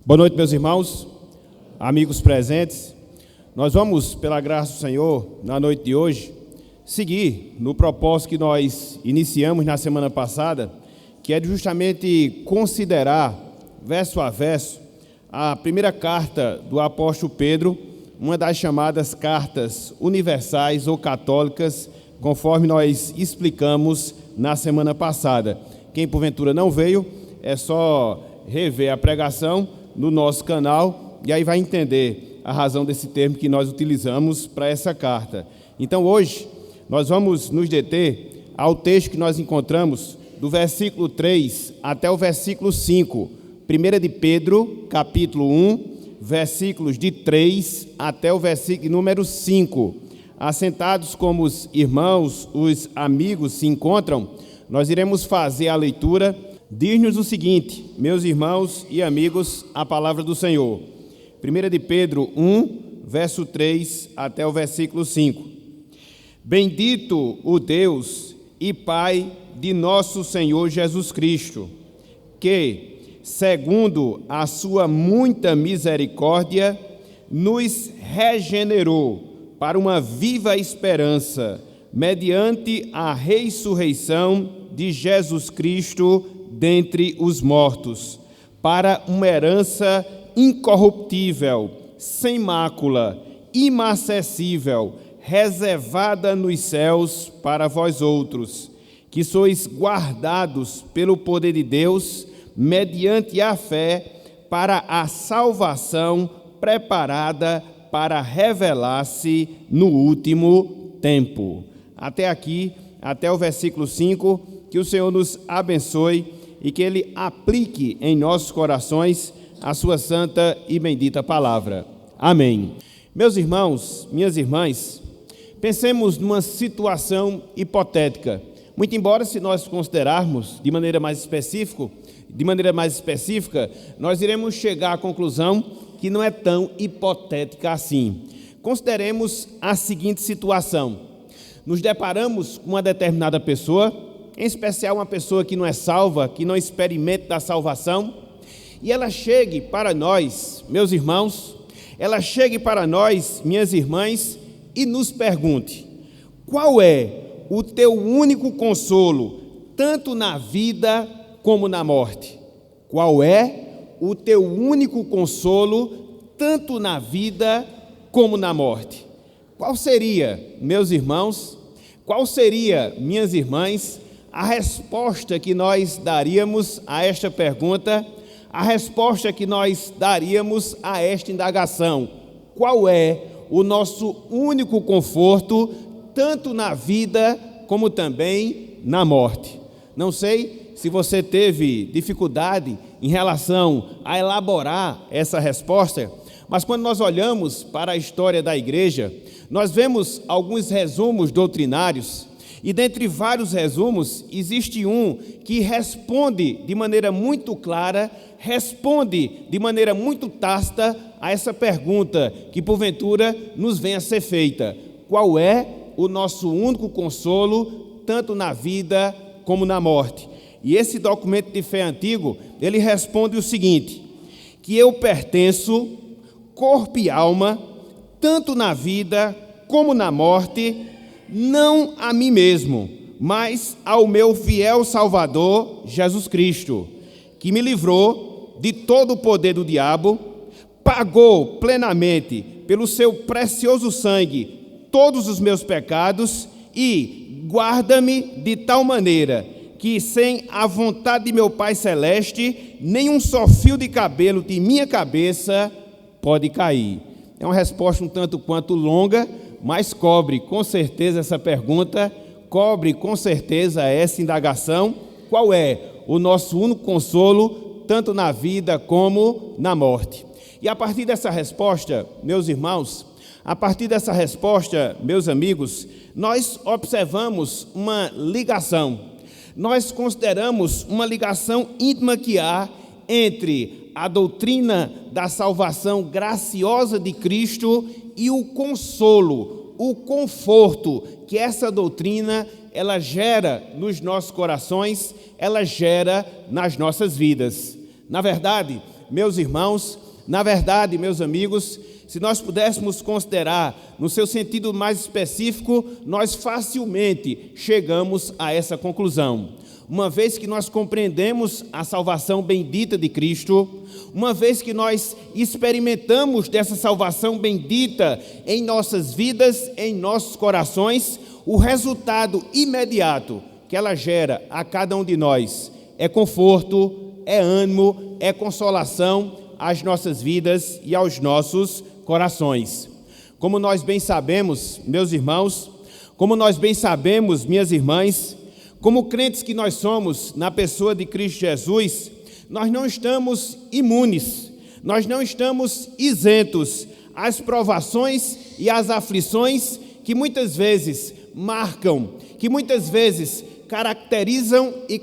Boa noite, meus irmãos, amigos presentes. Nós vamos, pela graça do Senhor, na noite de hoje, seguir no propósito que nós iniciamos na semana passada, que é de justamente considerar, verso a verso, a primeira carta do apóstolo Pedro, uma das chamadas cartas universais ou católicas, conforme nós explicamos na semana passada. Quem porventura não veio, é só rever a pregação no nosso canal e aí vai entender a razão desse termo que nós utilizamos para essa carta. Então hoje nós vamos nos deter ao texto que nós encontramos do versículo 3 até o versículo 5, 1 de Pedro, capítulo 1, versículos de 3 até o versículo número 5. Assentados como os irmãos, os amigos se encontram, nós iremos fazer a leitura. Diz-nos o seguinte, meus irmãos e amigos, a palavra do Senhor. 1 de Pedro 1, verso 3 até o versículo 5. Bendito o Deus e Pai de nosso Senhor Jesus Cristo, que, segundo a sua muita misericórdia, nos regenerou para uma viva esperança, mediante a ressurreição de Jesus Cristo dentre os mortos, para uma herança incorruptível, sem mácula, imacessível, reservada nos céus para vós outros, que sois guardados pelo poder de Deus, mediante a fé, para a salvação preparada para revelar-se no último tempo. Até aqui, até o versículo 5, que o Senhor nos abençoe e que Ele aplique em nossos corações a sua santa e bendita palavra. Amém. Meus irmãos, minhas irmãs, pensemos numa situação hipotética. Muito embora, se nós considerarmos de maneira mais específica, nós iremos chegar à conclusão que não é tão hipotética assim. Consideremos a seguinte situação. Nos deparamos com uma determinada pessoa, em especial uma pessoa que não é salva, que não experimenta da salvação, e ela chegue para nós, meus irmãos, ela chegue para nós, minhas irmãs, e nos pergunte: qual é o teu único consolo, tanto na vida como na morte? Qual é o teu único consolo, tanto na vida como na morte? Qual seria, meus irmãos, qual seria, minhas irmãs, a resposta que nós daríamos a esta pergunta, a resposta que nós daríamos a esta indagação? Qual é o nosso único conforto, tanto na vida como também na morte? Não sei se você teve dificuldade em relação a elaborar essa resposta, mas quando nós olhamos para a história da igreja, nós vemos alguns resumos doutrinários, e dentre vários resumos, existe um que responde de maneira muito clara, responde de maneira muito tácita a essa pergunta que porventura nos vem a ser feita: qual é o nosso único consolo, tanto na vida como na morte? E esse documento de fé antigo, ele responde o seguinte: que eu pertenço, corpo e alma, tanto na vida como na morte, não a mim mesmo, mas ao meu fiel Salvador, Jesus Cristo, que me livrou de todo o poder do diabo, pagou plenamente pelo seu precioso sangue todos os meus pecados e guarda-me de tal maneira que, sem a vontade de meu Pai Celeste, nenhum só fio de cabelo de minha cabeça pode cair. É uma resposta um tanto quanto longa, mas cobre com certeza essa pergunta, cobre com certeza essa indagação: qual é o nosso único consolo, tanto na vida como na morte? E a partir dessa resposta, meus irmãos, a partir dessa resposta, meus amigos, nós observamos uma ligação, nós consideramos uma ligação íntima que há entre a doutrina da salvação graciosa de Cristo e o consolo, o conforto que essa doutrina ela gera nos nossos corações, ela gera nas nossas vidas. Na verdade, meus irmãos, na verdade, meus amigos, se nós pudéssemos considerar no seu sentido mais específico, nós facilmente chegamos a essa conclusão. Uma vez que nós compreendemos a salvação bendita de Cristo, uma vez que nós experimentamos dessa salvação bendita em nossas vidas, em nossos corações, o resultado imediato que ela gera a cada um de nós é conforto, é ânimo, é consolação às nossas vidas e aos nossos corações. Como nós bem sabemos, meus irmãos, como nós bem sabemos, minhas irmãs, como crentes que nós somos na pessoa de Cristo Jesus, nós não estamos imunes, nós não estamos isentos às provações e às aflições que muitas vezes marcam, que muitas vezes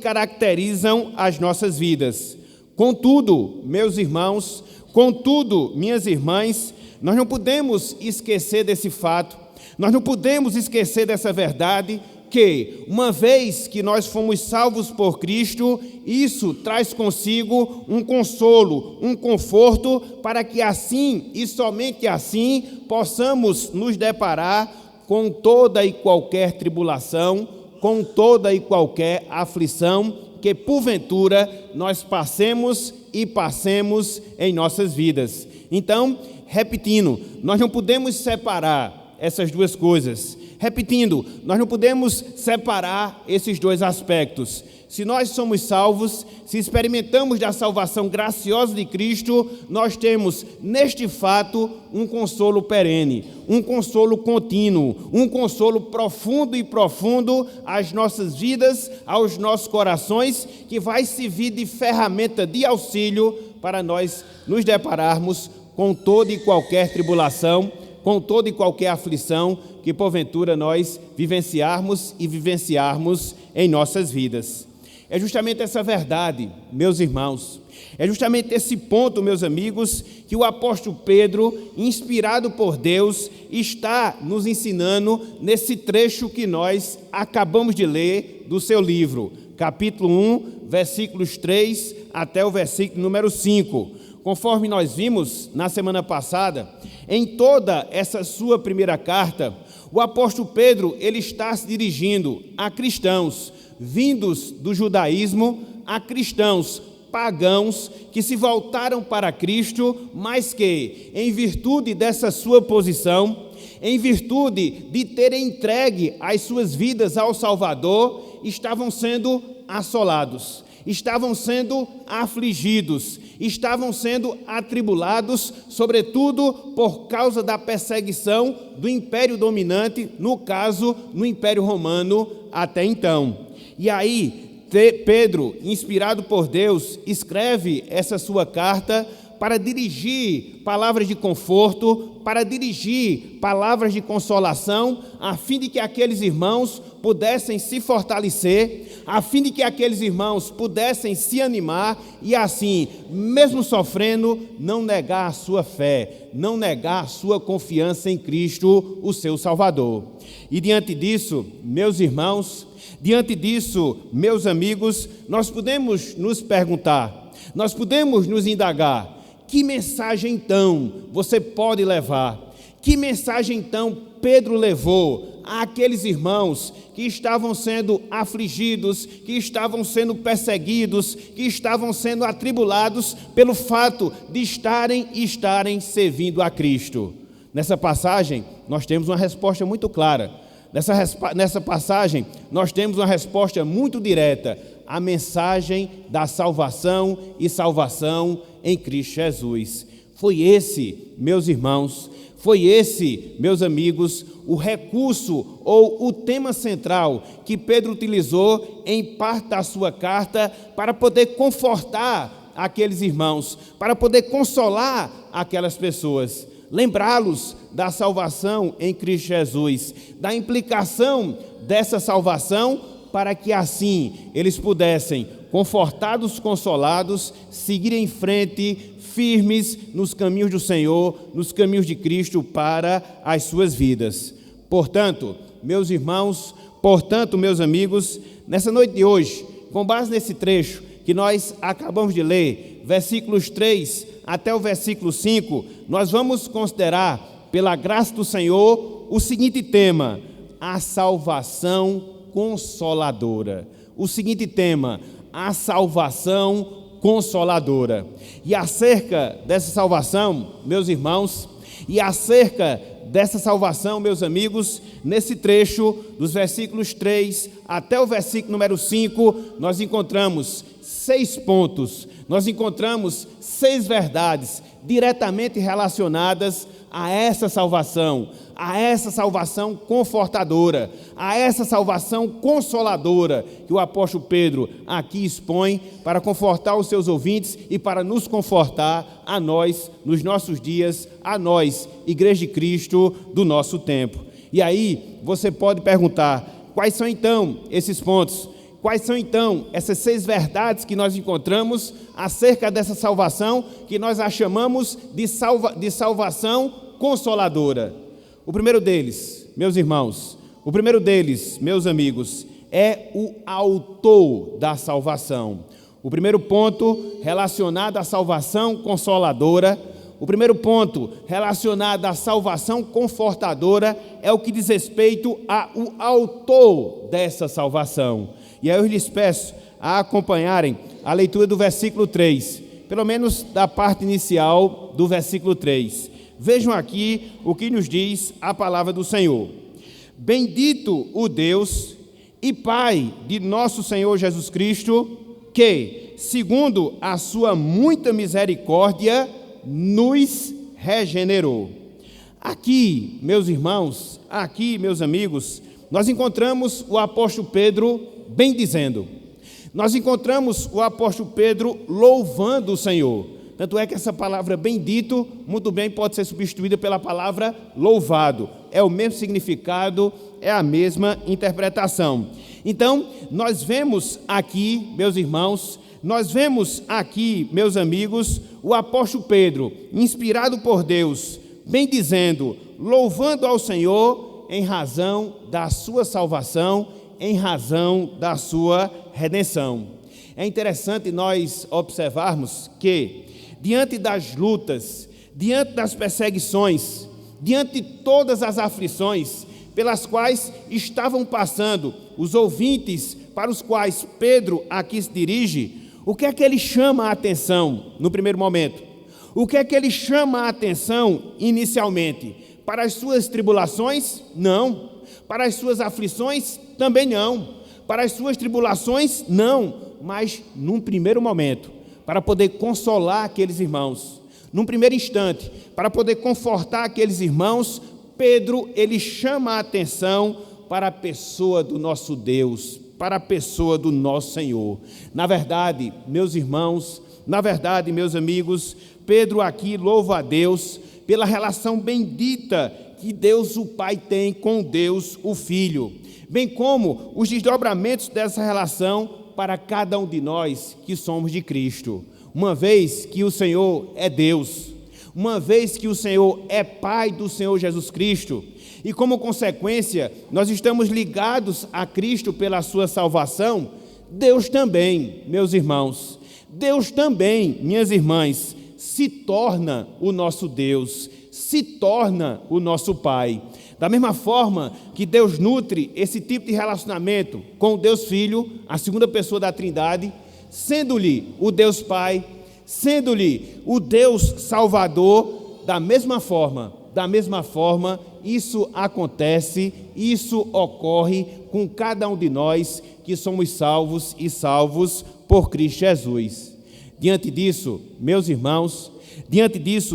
caracterizam as nossas vidas. Contudo, meus irmãos, contudo, minhas irmãs, nós não podemos esquecer desse fato, nós não podemos esquecer dessa verdade, que uma vez que nós fomos salvos por Cristo, isso traz consigo um consolo, um conforto, para que assim e somente assim possamos nos deparar com toda e qualquer tribulação, com toda e qualquer aflição que porventura nós passemos em nossas vidas. Então, repetindo, nós não podemos separar essas duas coisas. Repetindo, nós não podemos separar esses dois aspectos. Se nós somos salvos, se experimentamos da salvação graciosa de Cristo, nós temos neste fato um consolo perene, um consolo contínuo, um consolo profundo às nossas vidas, aos nossos corações, que vai servir de ferramenta de auxílio para nós nos depararmos com toda e qualquer tribulação, com toda e qualquer aflição que porventura nós vivenciarmos em nossas vidas. É justamente essa verdade, meus irmãos, é justamente esse ponto, meus amigos, que o apóstolo Pedro, inspirado por Deus, está nos ensinando nesse trecho que nós acabamos de ler do seu livro, capítulo 1, versículos 3 até o versículo número 5. Conforme nós vimos na semana passada, em toda essa sua primeira carta, o apóstolo Pedro ele está se dirigindo a cristãos vindos do judaísmo, a cristãos pagãos que se voltaram para Cristo, mas que, em virtude dessa sua posição, em virtude de terem entregue as suas vidas ao Salvador, estavam sendo assolados, estavam sendo afligidos, estavam sendo atribulados, sobretudo por causa da perseguição do império dominante, no caso, no Império Romano até então. E aí, Pedro, inspirado por Deus, escreve essa sua carta para dirigir palavras de conforto, para dirigir palavras de consolação, a fim de que aqueles irmãos pudessem se fortalecer, a fim de que aqueles irmãos pudessem se animar e assim, mesmo sofrendo, não negar a sua fé, não negar a sua confiança em Cristo, o seu Salvador. E diante disso, meus irmãos, diante disso, meus amigos, nós podemos nos perguntar, nós podemos nos indagar, que mensagem então você pode levar? Que mensagem então Pedro levou àqueles irmãos que estavam sendo afligidos, que estavam sendo perseguidos, que estavam sendo atribulados pelo fato de estarem servindo a Cristo? Nessa passagem, nós temos uma resposta muito clara. Nessa passagem, nós temos uma resposta muito direta. A mensagem da salvação e salvação em Cristo Jesus. Foi esse, meus irmãos, foi esse, meus amigos, o recurso ou o tema central que Pedro utilizou em parte da sua carta para poder confortar aqueles irmãos, para poder consolar aquelas pessoas, lembrá-los da salvação em Cristo Jesus, da implicação dessa salvação, para que assim eles pudessem, confortados, consolados, seguir em frente, firmes nos caminhos do Senhor, nos caminhos de Cristo para as suas vidas. Portanto, meus irmãos, portanto, meus amigos, nessa noite de hoje, com base nesse trecho que nós acabamos de ler, versículos 3 até o versículo 5, nós vamos considerar, pela graça do Senhor, o seguinte tema: a salvação consoladora. O seguinte tema: a salvação consoladora. E acerca dessa salvação, meus irmãos, e acerca dessa salvação, meus amigos, nesse trecho, dos versículos 3 até o versículo número 5, nós encontramos 6 pontos, nós encontramos 6 verdades diretamente relacionadas a essa salvação confortadora, a essa salvação consoladora que o apóstolo Pedro aqui expõe para confortar os seus ouvintes e para nos confortar a nós nos nossos dias, a nós, Igreja de Cristo do nosso tempo. E aí você pode perguntar: quais são então esses pontos? Quais são então essas 6 verdades que nós encontramos acerca dessa salvação que nós a chamamos de salvação consoladora? O primeiro deles, meus irmãos, meus amigos, é o autor da salvação. O primeiro ponto relacionado à salvação consoladora, o primeiro ponto relacionado à salvação confortadora é o que diz respeito ao autor dessa salvação. E aí eu lhes peço a acompanharem a leitura do versículo 3, pelo menos da parte inicial do versículo 3. Vejam aqui o que nos diz a palavra do Senhor. Bendito o Deus e Pai de nosso Senhor Jesus Cristo, que, segundo a sua muita misericórdia, nos regenerou. Aqui, meus irmãos, aqui, meus amigos, nós encontramos o apóstolo Pedro bendizendo. Nós encontramos o apóstolo Pedro louvando o Senhor. Tanto é que essa palavra bendito, muito bem, pode ser substituída pela palavra louvado. É o mesmo significado, é a mesma interpretação. Então, nós vemos aqui, meus irmãos, meus amigos, o apóstolo Pedro, inspirado por Deus, bendizendo, louvando ao Senhor em razão da sua salvação, em razão da sua redenção. É interessante nós observarmos que, diante das lutas, diante das perseguições, diante de todas as aflições pelas quais estavam passando os ouvintes para os quais Pedro aqui se dirige, o que é que ele chama a atenção no primeiro momento? O que é que ele chama a atenção inicialmente? Para as suas tribulações? Não. Para as suas aflições? Também não. Para as suas tribulações? Não. Mas num primeiro momento, para poder consolar aqueles irmãos, num primeiro instante, para poder confortar aqueles irmãos, Pedro, ele chama a atenção para a pessoa do nosso Deus, para a pessoa do nosso Senhor. Na verdade, meus irmãos, meus amigos, Pedro aqui louva a Deus pela relação bendita que Deus o Pai tem com Deus o Filho, bem como os desdobramentos dessa relação para cada um de nós que somos de Cristo. Uma vez que o Senhor é Deus, uma vez que o Senhor é Pai do Senhor Jesus Cristo, e como consequência, nós estamos ligados a Cristo pela sua salvação, Deus também, meus irmãos, Deus também, minhas irmãs, se torna o nosso Deus, se torna o nosso Pai. Da mesma forma que Deus nutre esse tipo de relacionamento com o Deus Filho, a segunda pessoa da Trindade, sendo-lhe o Deus Pai, sendo-lhe o Deus Salvador, da mesma forma, isso acontece, isso ocorre com cada um de nós que somos salvos e salvos por Cristo Jesus. Diante disso, meus irmãos,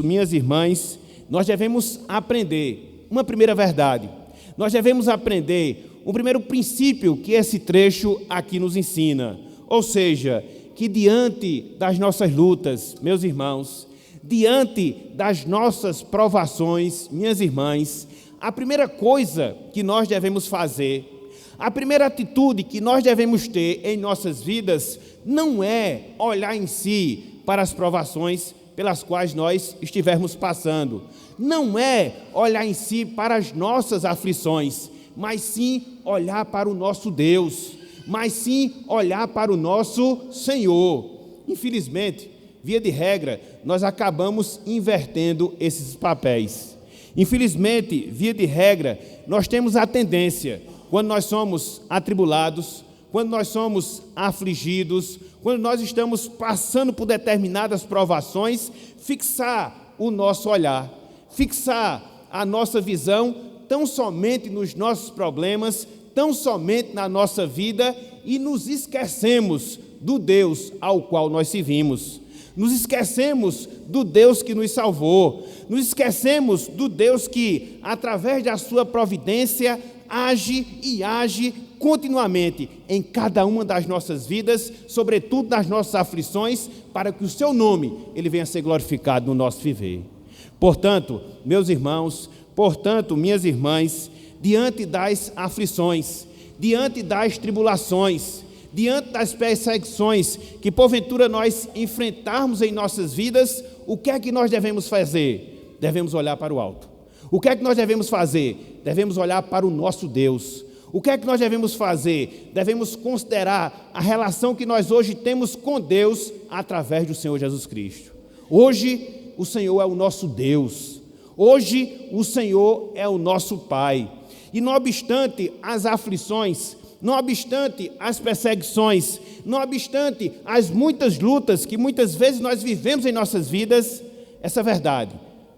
minhas irmãs, nós devemos aprender uma primeira verdade. Nós devemos aprender um primeiro princípio que esse trecho aqui nos ensina. Ou seja, que diante das nossas lutas, meus irmãos, diante das nossas provações, minhas irmãs, a primeira coisa que nós devemos fazer, a primeira atitude que nós devemos ter em nossas vidas, não é olhar em si para as provações pelas quais nós estivermos passando. Não é olhar em si para as nossas aflições, mas sim olhar para o nosso Deus, mas sim olhar para o nosso Senhor. Infelizmente, via de regra, nós acabamos invertendo esses papéis. Infelizmente, via de regra, nós temos a tendência, quando nós somos atribulados, quando nós somos afligidos, quando nós estamos passando por determinadas provações, fixar o nosso olhar, fixar a nossa visão tão somente nos nossos problemas, tão somente na nossa vida, e nos esquecemos do Deus ao qual nós servimos. Nos esquecemos do Deus que nos salvou. Nos esquecemos do Deus que, através da sua providência, age e age continuamente em cada uma das nossas vidas, sobretudo nas nossas aflições, para que o seu nome ele venha a ser glorificado no nosso viver. Portanto, meus irmãos, portanto, minhas irmãs, diante das aflições, diante das tribulações, diante das perseguições que porventura nós enfrentarmos em nossas vidas, o que é que nós devemos fazer? Devemos olhar para o alto. O que é que nós devemos fazer? Devemos olhar para o nosso Deus. O que é que nós devemos fazer? Devemos considerar a relação que nós hoje temos com Deus através do Senhor Jesus Cristo. Hoje o Senhor é o nosso Deus. Hoje o Senhor é o nosso Pai. E não obstante as aflições, não obstante as perseguições, não obstante as muitas lutas que muitas vezes nós vivemos em nossas vidas, essa verdade,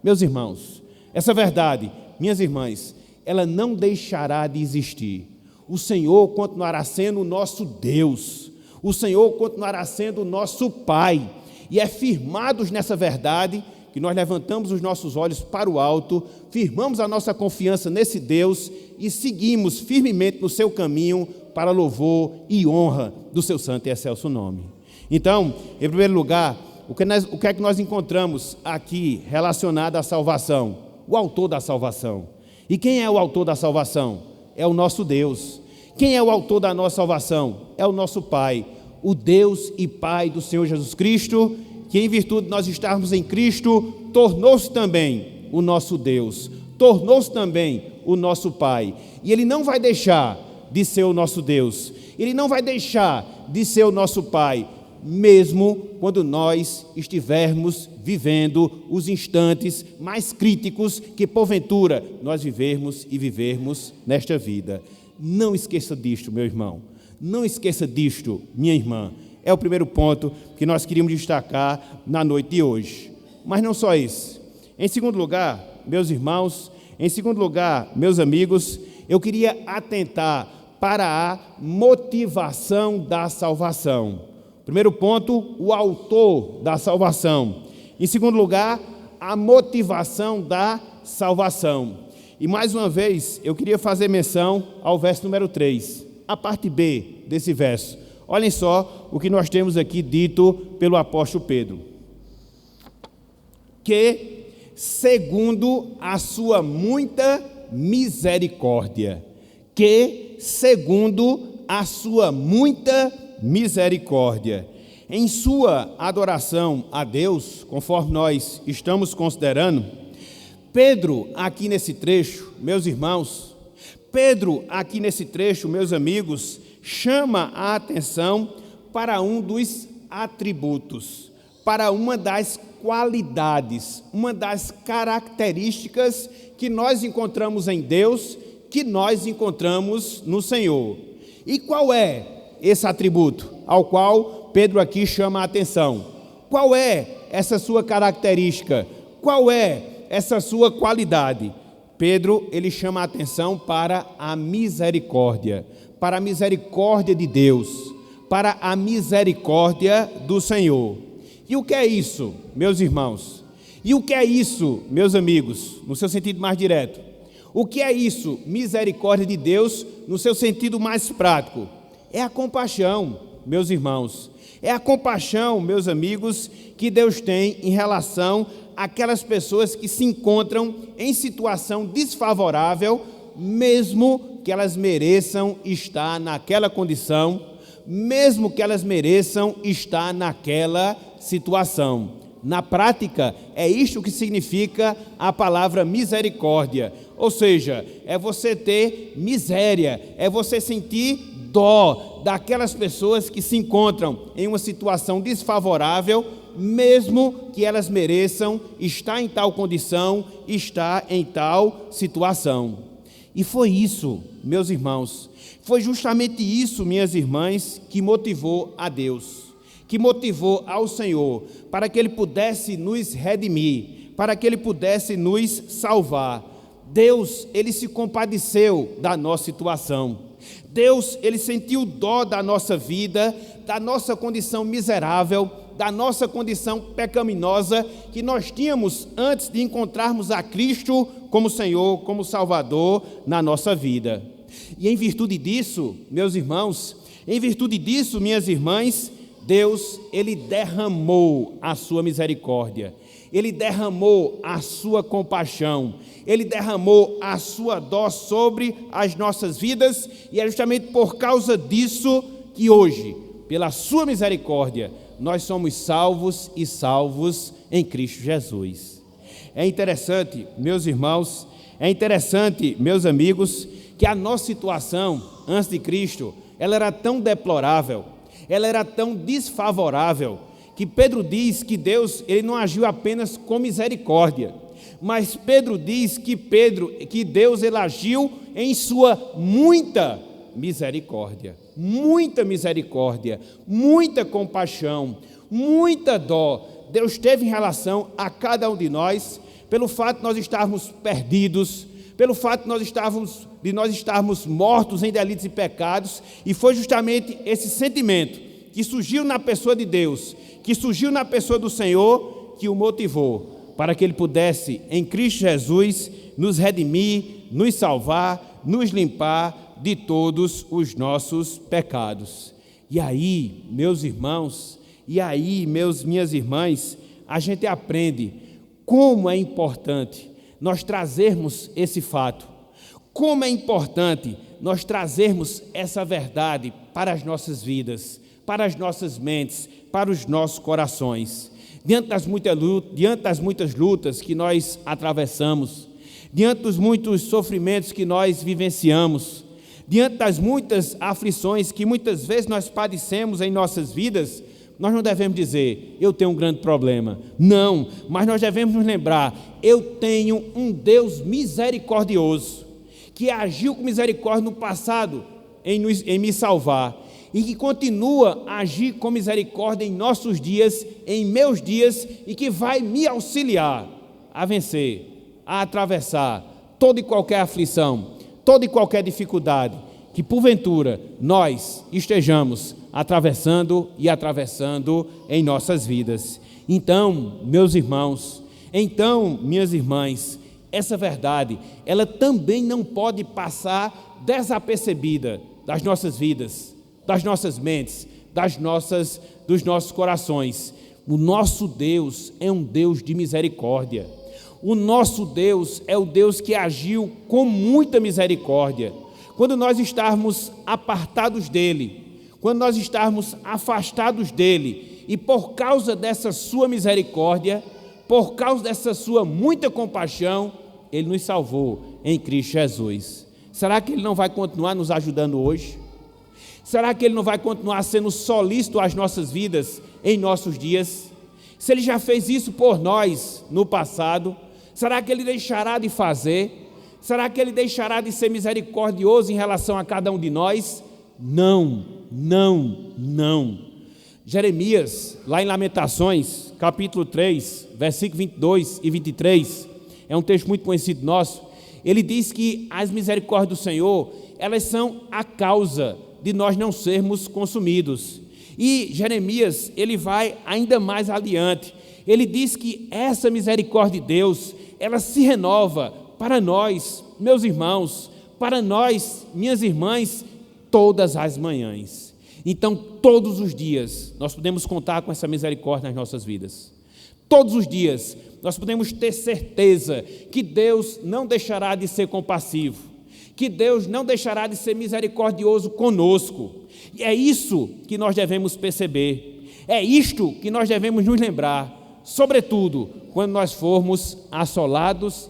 meus irmãos, essa verdade, minhas irmãs, ela não deixará de existir. O Senhor continuará sendo o nosso Deus, o Senhor continuará sendo o nosso Pai, e é firmados nessa verdade que nós levantamos os nossos olhos para o alto, firmamos a nossa confiança nesse Deus e seguimos firmemente no seu caminho para louvor e honra do seu santo e excelso nome. Então, em primeiro lugar, o que é que nós encontramos aqui relacionado à salvação? O autor da salvação. E quem é o autor da salvação? É o nosso Deus. Quem é o autor da nossa salvação? É o nosso Pai, o Deus e Pai do Senhor Jesus Cristo, que em virtude de nós estarmos em Cristo, tornou-se também o nosso Deus, tornou-se também o nosso Pai. E Ele não vai deixar de ser o nosso Deus, Ele não vai deixar de ser o nosso Pai, mesmo quando nós estivermos vivendo os instantes mais críticos que porventura nós vivermos e vivermos nesta vida. Não esqueça disto, meu irmão, não esqueça disto, minha irmã. É o primeiro ponto que nós queríamos destacar na noite de hoje. Mas não só isso. Em segundo lugar, meus irmãos, em segundo lugar, meus amigos, eu queria atentar para a motivação da salvação. Primeiro ponto, o autor da salvação. Em segundo lugar, a motivação da salvação. E mais uma vez, eu queria fazer menção ao verso número 3, a parte B desse verso. Olhem só o que nós temos aqui dito pelo apóstolo Pedro. Que, segundo a sua muita misericórdia, em sua adoração a Deus, conforme nós estamos considerando, Pedro, aqui nesse trecho, meus irmãos, meus amigos, chama a atenção para um dos atributos, para uma das qualidades, uma das características que nós encontramos em Deus, que nós encontramos no Senhor. E qual é esse atributo ao qual Pedro aqui chama a atenção? Qual é essa sua característica? Qual é essa sua qualidade? Pedro, ele chama a atenção para a misericórdia de Deus, para a misericórdia do Senhor. E o que é isso, meus irmãos? E o que é isso, meus amigos, no seu sentido mais direto? O que é isso, misericórdia de Deus, no seu sentido mais prático? É a compaixão, meus irmãos. É a compaixão, meus amigos, que Deus tem em relação àquelas pessoas que se encontram em situação desfavorável, mesmo que elas mereçam estar naquela condição, mesmo que elas mereçam estar naquela situação. Na prática, é isto que significa a palavra misericórdia. Ou seja, é você ter miséria, é você sentir dó daquelas pessoas que se encontram em uma situação desfavorável, mesmo que elas mereçam estar em tal condição, estar em tal situação. E foi isso, meus irmãos, foi justamente isso, minhas irmãs, que motivou a Deus, que motivou ao Senhor, para que Ele pudesse nos redimir, para que Ele pudesse nos salvar. Deus, Ele se compadeceu da nossa situação. Deus, Ele sentiu dó da nossa vida, da nossa condição miserável, da nossa condição pecaminosa que nós tínhamos antes de encontrarmos a Cristo como Senhor, como Salvador na nossa vida. E em virtude disso, meus irmãos, em virtude disso, minhas irmãs, Deus, Ele derramou a sua misericórdia, Ele derramou a sua compaixão, Ele derramou a sua dó sobre as nossas vidas, e é justamente por causa disso que hoje, pela sua misericórdia, nós somos salvos e salvos em Cristo Jesus. É interessante, meus irmãos, é interessante, meus amigos, que a nossa situação antes de Cristo, ela era tão deplorável, ela era tão desfavorável, que Pedro diz que Deus, Ele não agiu apenas com misericórdia, mas Pedro diz que Deus, Ele agiu em sua muita misericórdia, muita compaixão, muita dó. Deus teve em relação a cada um de nós, pelo fato de nós estarmos perdidos, pelo fato de nós estarmos mortos em delitos e pecados, e foi justamente esse sentimento que surgiu na pessoa de Deus, que surgiu na pessoa do Senhor, que o motivou para que Ele pudesse, em Cristo Jesus, nos redimir, nos salvar, nos limpar de todos os nossos pecados. E aí, meus irmãos, minhas irmãs, a gente aprende como é importante nós trazermos esse fato, como é importante nós trazermos essa verdade para as nossas vidas, para as nossas mentes, para os nossos corações. Diante das muitas lutas que nós atravessamos, diante dos muitos sofrimentos que nós vivenciamos, diante das muitas aflições que muitas vezes nós padecemos em nossas vidas, nós não devemos dizer, eu tenho um grande problema. Não, mas nós devemos nos lembrar, eu tenho um Deus misericordioso, que agiu com misericórdia no passado em me salvar, e que continua a agir com misericórdia em nossos dias, em meus dias, e que vai me auxiliar a vencer, a atravessar toda e qualquer aflição, toda e qualquer dificuldade que porventura nós estejamos atravessando em nossas vidas. Então, meus irmãos, minhas irmãs, essa verdade, ela também não pode passar desapercebida das nossas vidas, das nossas mentes, dos nossos corações. O nosso Deus é um Deus de misericórdia. O nosso Deus é o Deus que agiu com muita misericórdia. Quando nós estarmos apartados dEle, quando nós estarmos afastados dEle, e por causa dessa sua misericórdia, por causa dessa sua muita compaixão, Ele nos salvou em Cristo Jesus. Será que Ele não vai continuar nos ajudando hoje? Será que Ele não vai continuar sendo solícito às nossas vidas em nossos dias? Se Ele já fez isso por nós no passado, será que Ele deixará de fazer? Será que Ele deixará de ser misericordioso em relação a cada um de nós? Não. Jeremias, lá em Lamentações, capítulo 3, versículos 22 e 23, é um texto muito conhecido nosso. Ele diz que as misericórdias do Senhor, elas são a causa de nós não sermos consumidos. E Jeremias, ele vai ainda mais adiante. Ele diz que essa misericórdia de Deus, ela se renova para nós, meus irmãos, para nós, minhas irmãs, todas as manhãs. Então, todos os dias, nós podemos contar com essa misericórdia nas nossas vidas. Todos os dias, nós podemos ter certeza que Deus não deixará de ser compassivo, que Deus não deixará de ser misericordioso conosco. E é isso que nós devemos perceber, é isto que nós devemos nos lembrar, sobretudo quando nós formos assolados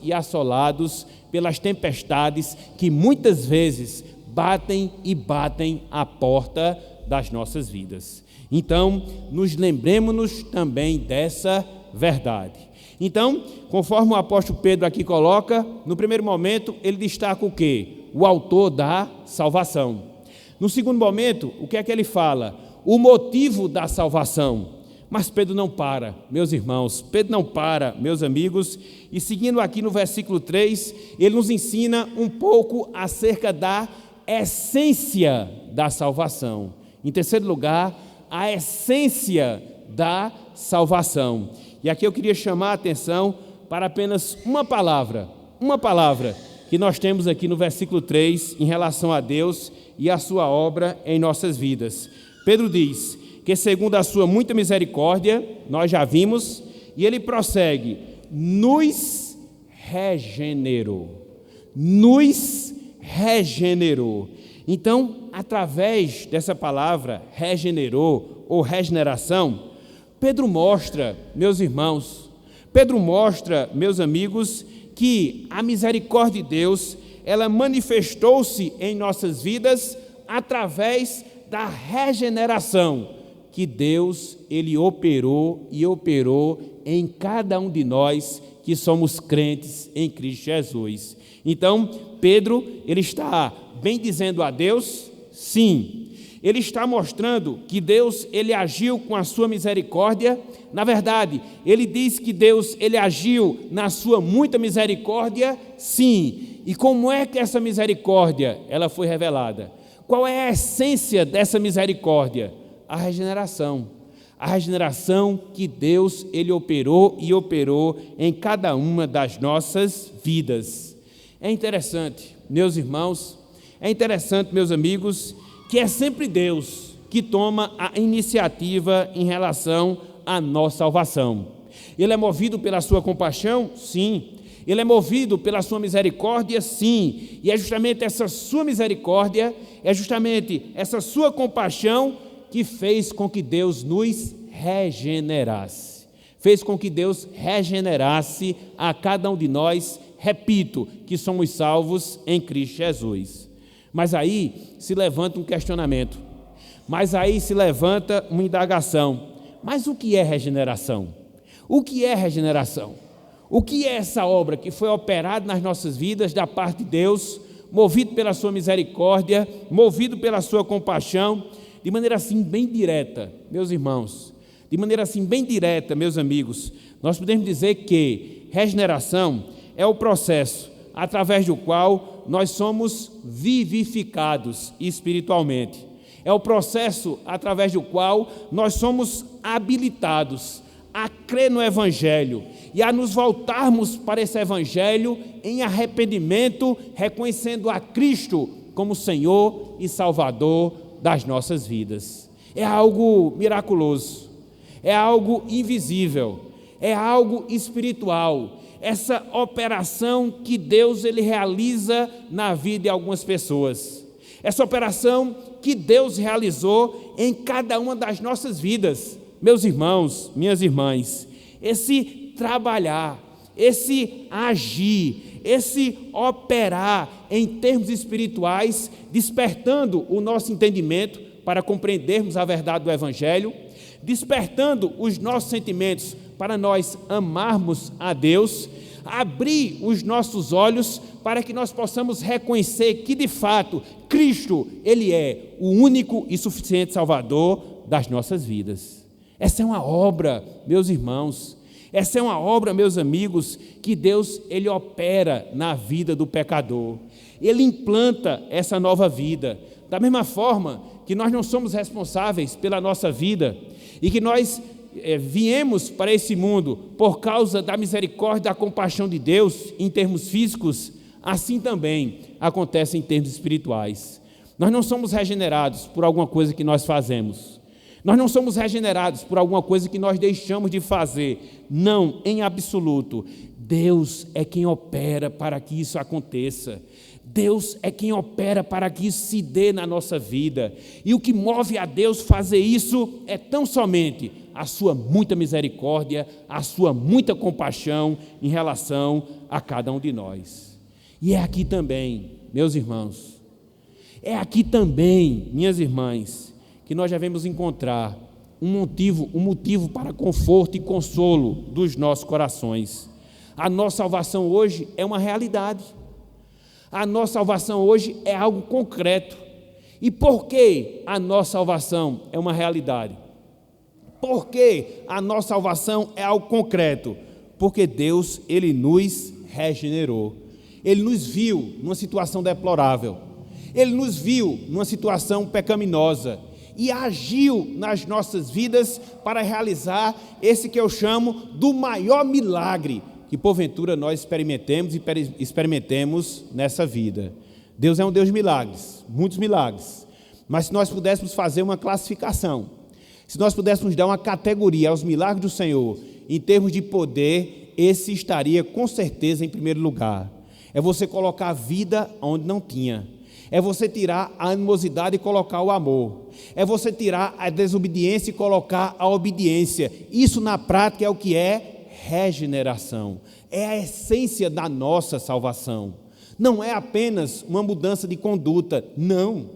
pelas tempestades que muitas vezes batem a porta das nossas vidas. Então, nos lembremos também dessa verdade. Então, conforme o apóstolo Pedro aqui coloca, no primeiro momento ele destaca o quê? O autor da salvação. No segundo momento, o que é que ele fala? O motivo da salvação. Mas Pedro não para, meus irmãos, Pedro não para, meus amigos, e seguindo aqui no versículo 3, ele nos ensina um pouco acerca da essência da salvação. Em terceiro lugar, a essência da salvação. E aqui eu queria chamar a atenção para apenas uma palavra que nós temos aqui no versículo 3 em relação a Deus e a sua obra em nossas vidas. Pedro diz que segundo a sua muita misericórdia, nós já vimos, e ele prossegue, nos regenerou. Nos regenerou. Então, através dessa palavra, regenerou ou regeneração, Pedro mostra, meus irmãos, meus amigos, que a misericórdia de Deus, ela manifestou-se em nossas vidas através da regeneração que Deus, ele operou em cada um de nós que somos crentes em Cristo Jesus. Então, Pedro, ele está bem dizendo a Deus, sim. Ele está mostrando que Deus, ele agiu com a sua misericórdia. Na verdade, ele diz que Deus, ele agiu na sua muita misericórdia, sim. E como é que essa misericórdia, ela foi revelada? Qual é a essência dessa misericórdia? A regeneração. A regeneração que Deus, ele operou em cada uma das nossas vidas. É interessante, meus irmãos, meus amigos, que é sempre Deus que toma a iniciativa em relação à nossa salvação. Ele é movido pela sua compaixão? Sim. Ele é movido pela sua misericórdia? Sim. E é justamente essa sua misericórdia, é justamente essa sua compaixão que fez com que Deus nos regenerasse. Fez com que Deus regenerasse a cada um de nós, repito, que somos salvos em Cristo Jesus. Mas aí se levanta um questionamento, mas aí se levanta uma indagação. Mas o que é regeneração? O que é regeneração? O que é essa obra que foi operada nas nossas vidas da parte de Deus, movido pela sua misericórdia, movido pela sua compaixão, de maneira assim bem direta, meus irmãos, de maneira assim bem direta, meus amigos, nós podemos dizer que regeneração é o processo através do qual nós somos vivificados espiritualmente. É o processo através do qual nós somos habilitados a crer no Evangelho e a nos voltarmos para esse Evangelho em arrependimento, reconhecendo a Cristo como Senhor e Salvador das nossas vidas. É algo miraculoso, é algo invisível, é algo espiritual. Essa operação que Deus ele realiza na vida de algumas pessoas. Essa operação que Deus realizou em cada uma das nossas vidas. Meus irmãos, minhas irmãs, esse trabalhar, esse agir, esse operar em termos espirituais, despertando o nosso entendimento para compreendermos a verdade do Evangelho, despertando os nossos sentimentos para nós amarmos a Deus, abrir os nossos olhos para que nós possamos reconhecer que, de fato, Cristo, Ele é o único e suficiente Salvador das nossas vidas. Essa é uma obra, meus irmãos, essa é uma obra, meus amigos, que Deus, Ele opera na vida do pecador. Ele implanta essa nova vida. Da mesma forma que nós não somos responsáveis pela nossa vida e que nós viemos para esse mundo por causa da misericórdia, da compaixão de Deus em termos físicos, assim também acontece em termos espirituais. Nós não somos regenerados por alguma coisa que nós fazemos. Nós não somos regenerados por alguma coisa que nós deixamos de fazer. Não, em absoluto. Deus é quem opera para que isso aconteça. Deus é quem opera para que isso se dê na nossa vida. E o que move a Deus fazer isso é tão somente a sua muita misericórdia, a sua muita compaixão em relação a cada um de nós. E é aqui também, meus irmãos, é aqui também, minhas irmãs, que nós devemos encontrar um motivo para conforto e consolo dos nossos corações. A nossa salvação hoje é uma realidade. A nossa salvação hoje é algo concreto. E por que a nossa salvação é uma realidade? Por que a nossa salvação é algo concreto? Porque Deus, Ele nos regenerou. Ele nos viu numa situação deplorável. Ele nos viu numa situação pecaminosa e agiu nas nossas vidas para realizar esse que eu chamo do maior milagre que porventura nós experimentemos nessa vida. Deus é um Deus de milagres, muitos milagres. Mas se nós pudéssemos fazer uma classificação, se nós pudéssemos dar uma categoria aos milagres do Senhor, em termos de poder, esse estaria com certeza em primeiro lugar. É você colocar a vida onde não tinha. É você tirar a animosidade e colocar o amor. É você tirar a desobediência e colocar a obediência. Isso na prática é o que é regeneração. É a essência da nossa salvação. Não é apenas uma mudança de conduta, não.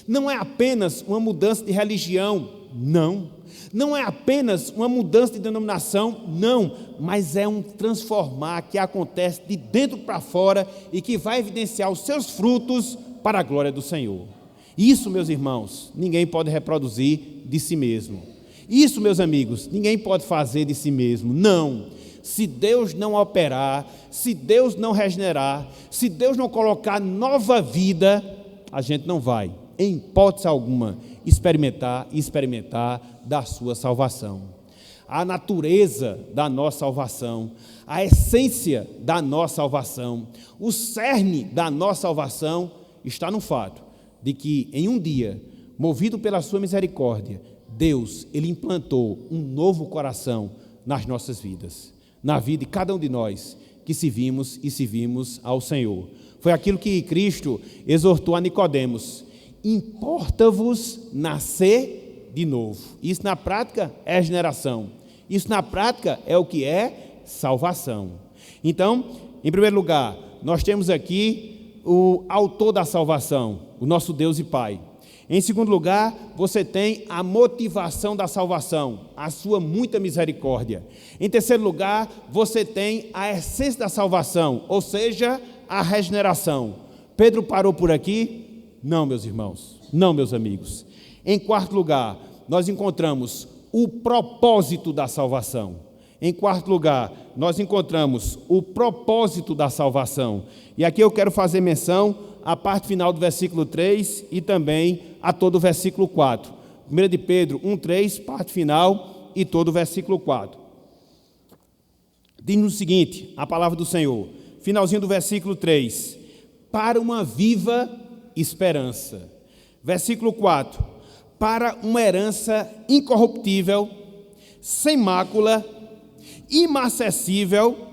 Não é apenas uma mudança de religião, não. Não é apenas uma mudança de denominação, não. Mas é um transformar que acontece de dentro para fora e que vai evidenciar os seus frutos para a glória do Senhor. Isso, meus irmãos, ninguém pode reproduzir de si mesmo. Isso, meus amigos, ninguém pode fazer de si mesmo, não. Se Deus não operar, se Deus não regenerar, se Deus não colocar nova vida, a gente não vai, em hipótese alguma, experimentar da sua salvação. A natureza da nossa salvação, a essência da nossa salvação, o cerne da nossa salvação está no fato de que em um dia, movido pela sua misericórdia, Deus, Ele implantou um novo coração nas nossas vidas, na vida de cada um de nós que servimos ao Senhor. Foi aquilo que Cristo exortou a Nicodemos: importa-vos nascer de novo. Isso na prática é regeneração. Isso na prática é o que é salvação. Então, em primeiro lugar, nós temos aqui o autor da salvação, o nosso Deus e Pai. Em segundo lugar, você tem a motivação da salvação, a sua muita misericórdia. Em terceiro lugar, você tem a essência da salvação, ou seja, a regeneração. Pedro parou por aqui? Não, meus irmãos, não, meus amigos. Em quarto lugar, nós encontramos o propósito da salvação. Em quarto lugar, nós encontramos o propósito da salvação. E aqui eu quero fazer menção à parte final do versículo 3 e também a todo o versículo 4. 1 de Pedro 1:3, parte final e todo o versículo 4. Diz-nos o seguinte, a palavra do Senhor, finalzinho do versículo 3, para uma viva esperança. Versículo 4, para uma herança incorruptível, sem mácula, inacessível,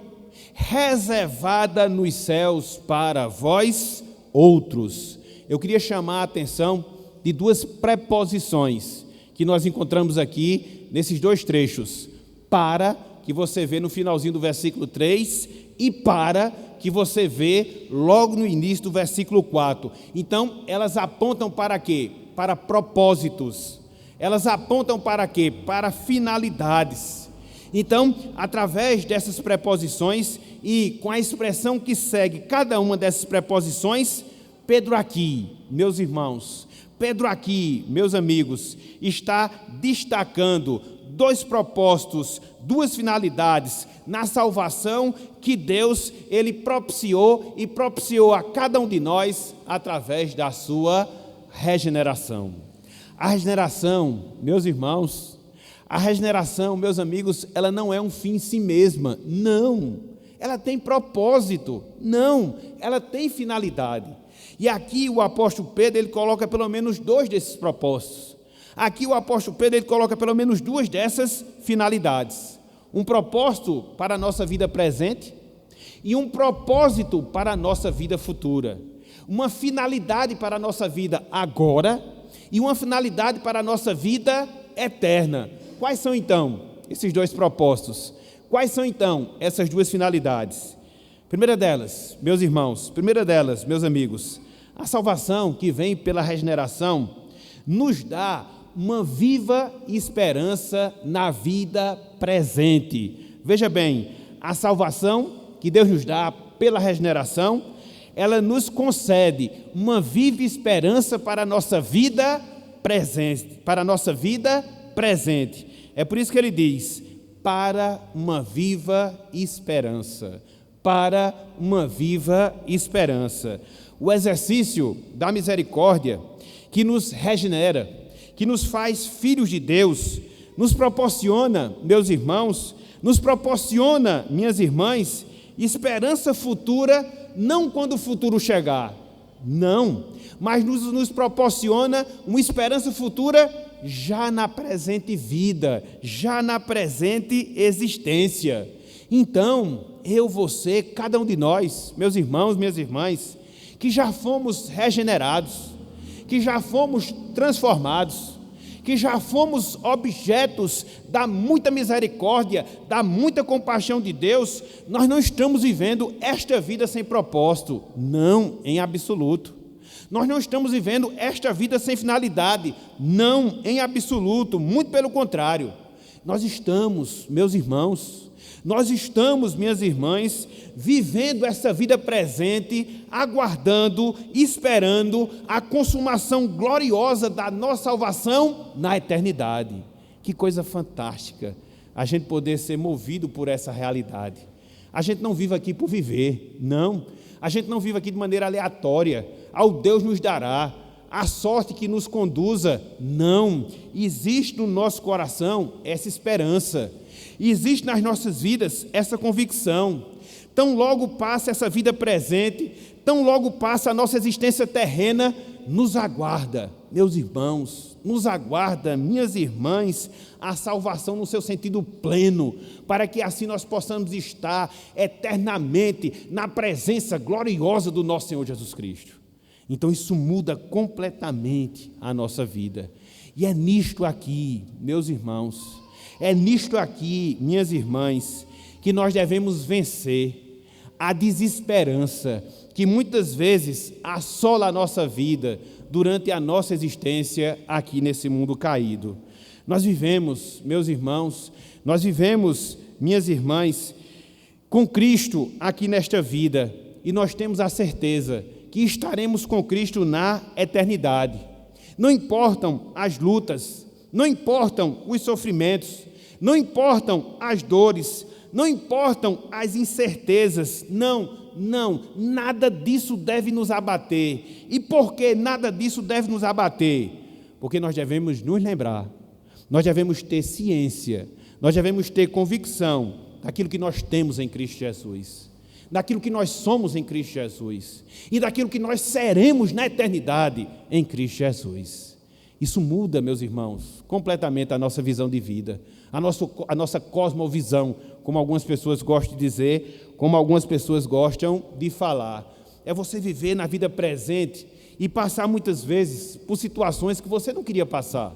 reservada nos céus para vós outros. Eu queria chamar a atenção de duas preposições que nós encontramos aqui nesses dois trechos. Para, que você vê no finalzinho do versículo 3, e para, que você vê logo no início do versículo 4. Então, elas apontam para quê? Para propósitos. Elas apontam para quê? Para finalidades. Então, através dessas preposições e com a expressão que segue cada uma dessas preposições, Pedro aqui, meus irmãos, Pedro aqui, meus amigos, está destacando dois propósitos, duas finalidades na salvação que Deus, Ele propiciou e propiciou a cada um de nós através da sua regeneração. A regeneração, meus irmãos, a regeneração, meus amigos, ela não é um fim em si mesma, não. Ela tem propósito, não. Ela tem finalidade. E aqui o apóstolo Pedro, ele coloca pelo menos dois desses propósitos. Aqui o apóstolo Pedro, ele coloca pelo menos duas dessas finalidades. Um propósito para a nossa vida presente e um propósito para a nossa vida futura. Uma finalidade para a nossa vida agora e uma finalidade para a nossa vida eterna. Quais são, então, esses dois propósitos? Quais são, então, essas duas finalidades? Primeira delas, meus irmãos, meus amigos, a salvação que vem pela regeneração nos dá uma viva esperança na vida presente. Veja bem, a salvação que Deus nos dá pela regeneração, ela nos concede uma viva esperança para a nossa vida presente, É por isso que ele diz: para uma viva esperança. Para uma viva esperança. O exercício da misericórdia que nos regenera, que nos faz filhos de Deus, nos proporciona, meus irmãos, minhas irmãs, esperança futura, não quando o futuro chegar, não, mas nos proporciona uma esperança futura já na presente vida, já na presente existência. Então, eu, você, cada um de nós, meus irmãos, minhas irmãs, que já fomos regenerados, que já fomos transformados, que já fomos objetos da muita misericórdia, da muita compaixão de Deus, nós não estamos vivendo esta vida sem propósito, não, em absoluto. Nós não estamos vivendo esta vida sem finalidade, não, em absoluto, muito pelo contrário. Nós estamos, meus irmãos, minhas irmãs, vivendo essa vida presente, aguardando, esperando a consumação gloriosa da nossa salvação na eternidade. Que coisa fantástica a gente poder ser movido por essa realidade. A gente não vive aqui por viver, não. A gente não vive aqui de maneira aleatória. Ao Deus nos dará a sorte que nos conduza, não. Existe no nosso coração essa esperança. Existe nas nossas vidas essa convicção. Tão logo passa essa vida presente, tão logo passa a nossa existência terrena, nos aguarda, meus irmãos, nos aguarda, minhas irmãs, a salvação no seu sentido pleno, para que assim nós possamos estar eternamente na presença gloriosa do nosso Senhor Jesus Cristo. Então isso muda completamente a nossa vida. E é nisto aqui, meus irmãos, é nisto aqui, minhas irmãs, que nós devemos vencer a desesperança que muitas vezes assola a nossa vida durante a nossa existência aqui nesse mundo caído. Nós vivemos, meus irmãos, minhas irmãs, com Cristo aqui nesta vida, e nós temos a certeza que estaremos com Cristo na eternidade. Não importam as lutas, não importam os sofrimentos, não importam as dores, não importam as incertezas, nada disso deve nos abater. E por que nada disso deve nos abater? Porque nós devemos nos lembrar, nós devemos ter ciência, nós devemos ter convicção daquilo que nós temos em Cristo Jesus, daquilo que nós somos em Cristo Jesus e daquilo que nós seremos na eternidade em Cristo Jesus. Isso muda, meus irmãos, completamente a nossa visão de vida, a nossa cosmovisão, como algumas pessoas gostam de dizer, como algumas pessoas gostam de falar. É você viver na vida presente e passar muitas vezes por situações que você não queria passar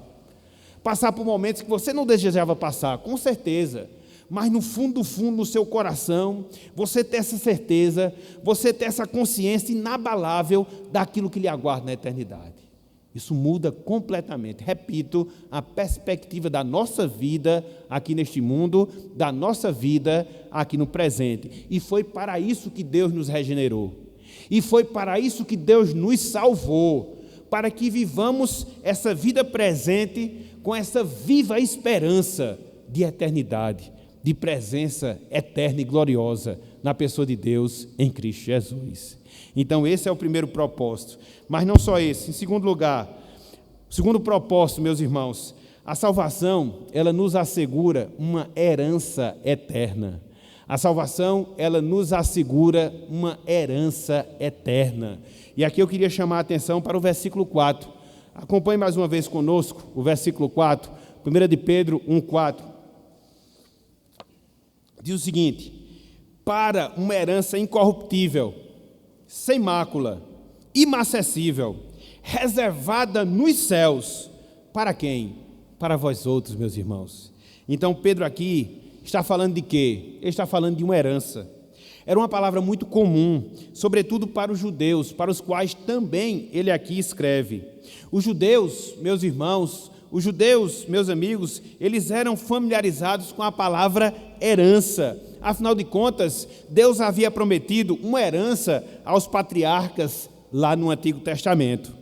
por momentos que você não desejava passar, com certeza, mas no fundo no seu coração, você ter essa certeza, você ter essa consciência inabalável daquilo que lhe aguarda na eternidade. Isso muda completamente, repito, a perspectiva da nossa vida aqui neste mundo, da nossa vida aqui no presente. E foi para isso que Deus nos regenerou. E foi para isso que Deus nos salvou, para que vivamos essa vida presente com essa viva esperança de eternidade, de presença eterna e gloriosa na pessoa de Deus em Cristo Jesus. Então esse é o primeiro propósito, mas não só esse. Em segundo lugar, o segundo propósito, meus irmãos, a salvação, ela nos assegura uma herança eterna. A salvação, ela nos assegura uma herança eterna. E aqui eu queria chamar a atenção para o versículo 4. Acompanhe mais uma vez conosco o versículo 4, 1 de Pedro 1,4. Diz o seguinte: para uma herança incorruptível, sem mácula, inacessível, reservada nos céus. Para quem? Para vós outros, meus irmãos. Então Pedro aqui está falando de quê? Ele está falando de uma herança. Era uma palavra muito comum, sobretudo para os judeus, para os quais também ele aqui escreve. Os judeus, meus irmãos, Os judeus, meus amigos, eles eram familiarizados com a palavra herança. Afinal de contas, Deus havia prometido uma herança aos patriarcas lá no Antigo Testamento.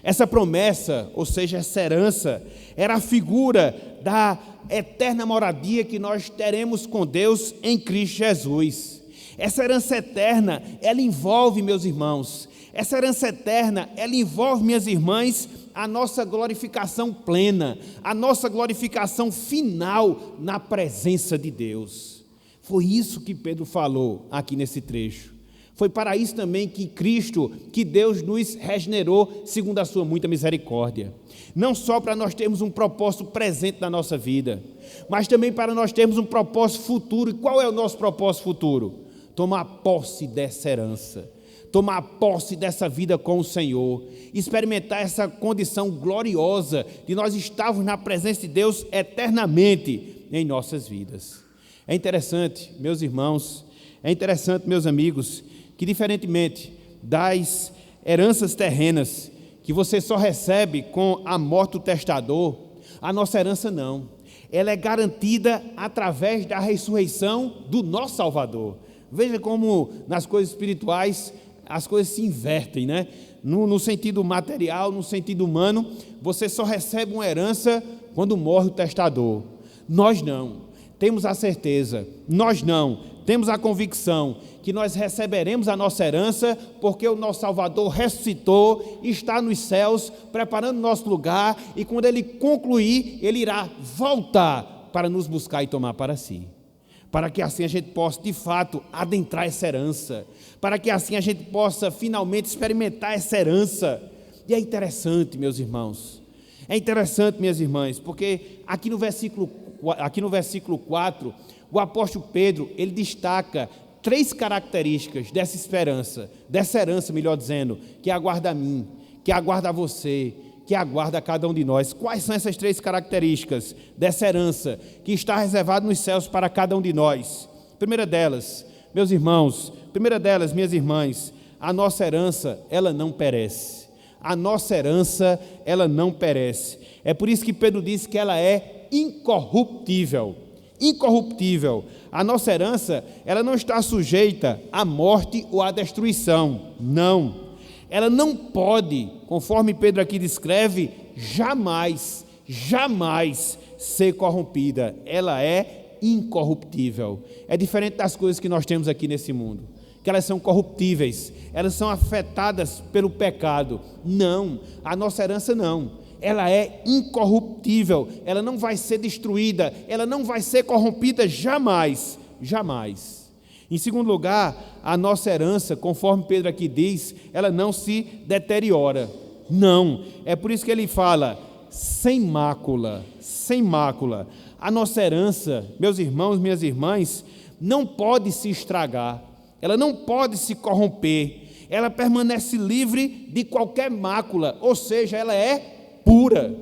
Essa promessa, ou seja, essa herança, era a figura da eterna moradia que nós teremos com Deus em Cristo Jesus. Essa herança eterna, ela envolve, meus irmãos, essa herança eterna, ela envolve, minhas irmãs, a nossa glorificação plena, a nossa glorificação final na presença de Deus. Foi isso que Pedro falou aqui nesse trecho. Foi para isso também que Cristo, que Deus nos regenerou segundo a sua muita misericórdia. Não só para nós termos um propósito presente na nossa vida, mas também para nós termos um propósito futuro. E qual é o nosso propósito futuro? Tomar posse dessa herança, tomar posse dessa vida com o Senhor, experimentar essa condição gloriosa de nós estarmos na presença de Deus eternamente em nossas vidas. É interessante, meus irmãos, é interessante, meus amigos, que diferentemente das heranças terrenas, que você só recebe com a morte do testador, a nossa herança não. Ela é garantida através da ressurreição do nosso Salvador. Veja como nas coisas espirituais as coisas se invertem, né? No sentido material, no sentido humano, você só recebe uma herança quando morre o testador. Nós não. Temos a certeza, nós não, temos a convicção que nós receberemos a nossa herança, porque o nosso Salvador ressuscitou, está nos céus, preparando o nosso lugar, e quando Ele concluir, Ele irá voltar para nos buscar e tomar para si. Para que assim a gente possa, de fato, adentrar essa herança, para que assim a gente possa finalmente experimentar essa herança. E é interessante, meus irmãos, é interessante, minhas irmãs, porque aqui no versículo 4, o apóstolo Pedro, ele destaca 3 características dessa esperança, dessa herança, melhor dizendo, que aguarda a mim, que aguarda a você, que aguarda a cada um de nós. Quais são essas 3 características dessa herança que está reservada nos céus para cada um de nós? Primeira delas, meus irmãos, minhas irmãs, a nossa herança, ela não perece. A nossa herança, ela não perece. É por isso que Pedro diz que ela é incorruptível. Incorruptível. A nossa herança, ela não está sujeita à morte ou à destruição. Não. Ela não pode, conforme Pedro aqui descreve, jamais ser corrompida. Ela é incorruptível. É diferente das coisas que nós temos aqui nesse mundo, que elas são corruptíveis, elas são afetadas pelo pecado. Não, a nossa herança não. Ela é incorruptível, ela não vai ser destruída, ela não vai ser corrompida jamais. Em segundo lugar, a nossa herança, conforme Pedro aqui diz, ela não se deteriora. Não, é por isso que ele fala, sem mácula. A nossa herança, meus irmãos, minhas irmãs, não pode se estragar, ela não pode se corromper, ela permanece livre de qualquer mácula, ou seja, ela é pura.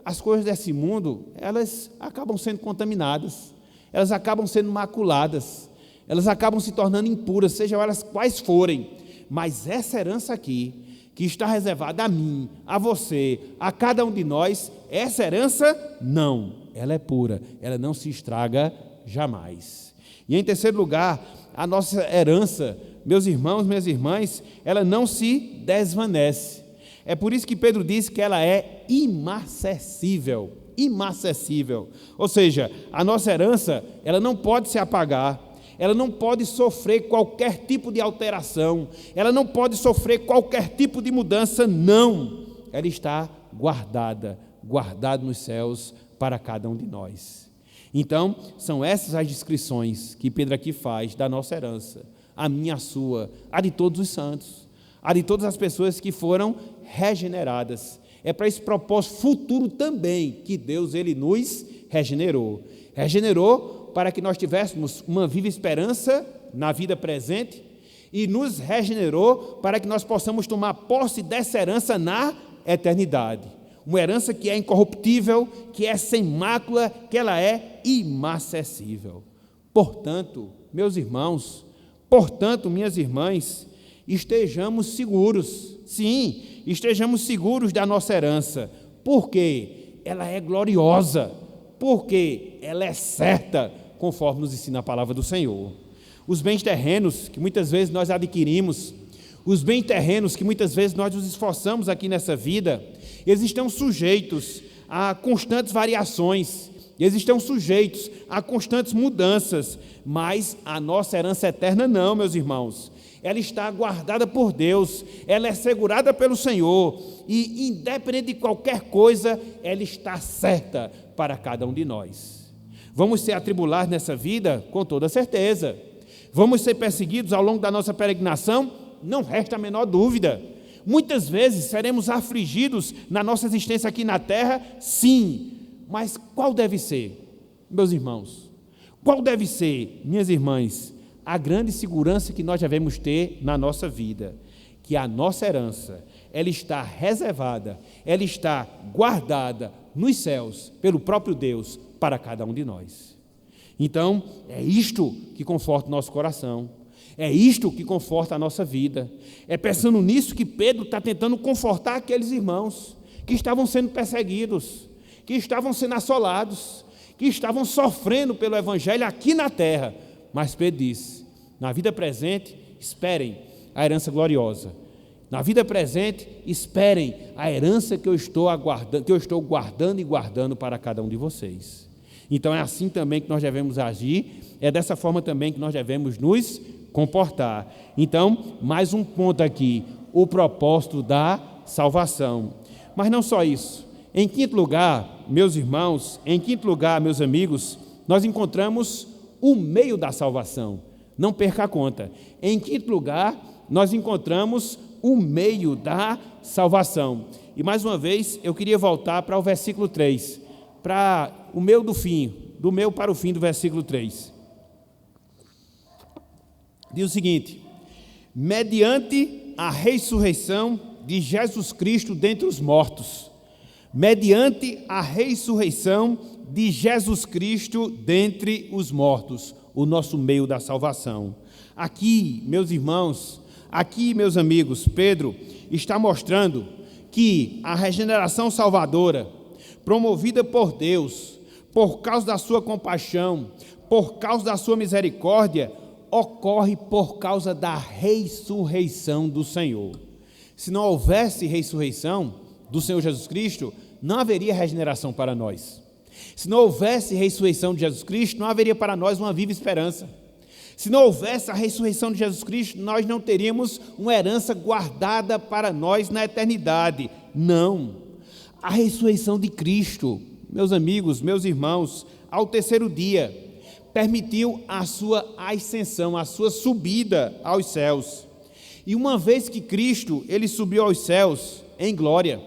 As coisas desse mundo, elas acabam sendo contaminadas, elas acabam sendo maculadas, elas acabam se tornando impuras, sejam elas quais forem, mas essa herança aqui, que está reservada a mim, a você, a cada um de nós, essa herança não, ela é pura, ela não se estraga jamais. E em terceiro lugar, a nossa herança, meus irmãos, minhas irmãs, ela não se desvanece. É por isso que Pedro diz que ela é imacessível, ou seja, a nossa herança, ela não pode se apagar, ela não pode sofrer qualquer tipo de alteração, ela não pode sofrer qualquer tipo de mudança, não. Ela está guardada nos céus para cada um de nós. Então, são essas as descrições que Pedro aqui faz da nossa herança, a minha, a sua, a de todos os santos, a de todas as pessoas que foram regeneradas. É para esse propósito futuro também que Deus, Ele nos regenerou. Regenerou para que nós tivéssemos uma viva esperança na vida presente e nos regenerou para que nós possamos tomar posse dessa herança na eternidade. Uma herança que é incorruptível, que é sem mácula, que ela é imacessível. Portanto, meus irmãos, minhas irmãs, estejamos seguros, sim, estejamos seguros da nossa herança. Por quê? ela é gloriosa, porque ela é certa, conforme nos ensina a palavra do Senhor. Os bens terrenos que muitas vezes nós adquirimos, os bens terrenos que muitas vezes nós nos esforçamos aqui nessa vida, eles estão sujeitos a constantes variações, eles estão sujeitos a constantes mudanças, mas a nossa herança eterna não, meus irmãos. Ela está guardada por Deus, ela é segurada pelo Senhor, e independente de qualquer coisa, ela está certa para cada um de nós. Vamos ser atribulados nessa vida? Com toda certeza. Vamos ser perseguidos ao longo da nossa peregrinação? Não resta a menor dúvida. Muitas vezes seremos afligidos na nossa existência aqui na terra? Sim. Mas qual deve ser, meus irmãos? Qual deve ser, minhas irmãs, a grande segurança que nós devemos ter na nossa vida? Que a nossa herança, ela está reservada, ela está guardada nos céus pelo próprio Deus para cada um de nós. Então, é isto que conforta o nosso coração, é isto que conforta a nossa vida. É pensando nisso que Pedro está tentando confortar aqueles irmãos que estavam sendo perseguidos, que estavam sendo assolados, que estavam sofrendo pelo Evangelho aqui na terra. Mas Pedro diz: na vida presente, esperem a herança gloriosa. Na vida presente, esperem a herança que eu estou guardando e guardando para cada um de vocês. Então é assim também que nós devemos agir, é dessa forma também que nós devemos nos comportar. Então, mais um ponto aqui, o propósito da salvação. Mas não só isso. Em quinto lugar, meus irmãos, meus amigos, nós encontramos o meio da salvação. Não perca a conta. Em quinto lugar, nós encontramos o meio da salvação. E mais uma vez, eu queria voltar para o versículo 3, para o meio do fim, do meio para o fim do versículo 3. Diz o seguinte: mediante a ressurreição de Jesus Cristo dentre os mortos. Mediante a ressurreição de Jesus Cristo dentre os mortos, o nosso meio da salvação. Aqui, meus irmãos, aqui, meus amigos, Pedro está mostrando que a regeneração salvadora, promovida por Deus, por causa da sua compaixão, por causa da sua misericórdia, ocorre por causa da ressurreição do Senhor. Se não houvesse ressurreição do Senhor Jesus Cristo, não haveria regeneração para nós. Se não houvesse ressurreição de Jesus Cristo, não haveria para nós uma viva esperança. Se não houvesse a ressurreição de Jesus Cristo, nós não teríamos uma herança guardada para nós na eternidade. Não. A ressurreição de Cristo, meus amigos, meus irmãos, ao terceiro dia, permitiu a sua ascensão, a sua subida aos céus. E uma vez que Cristo, ele subiu aos céus em glória,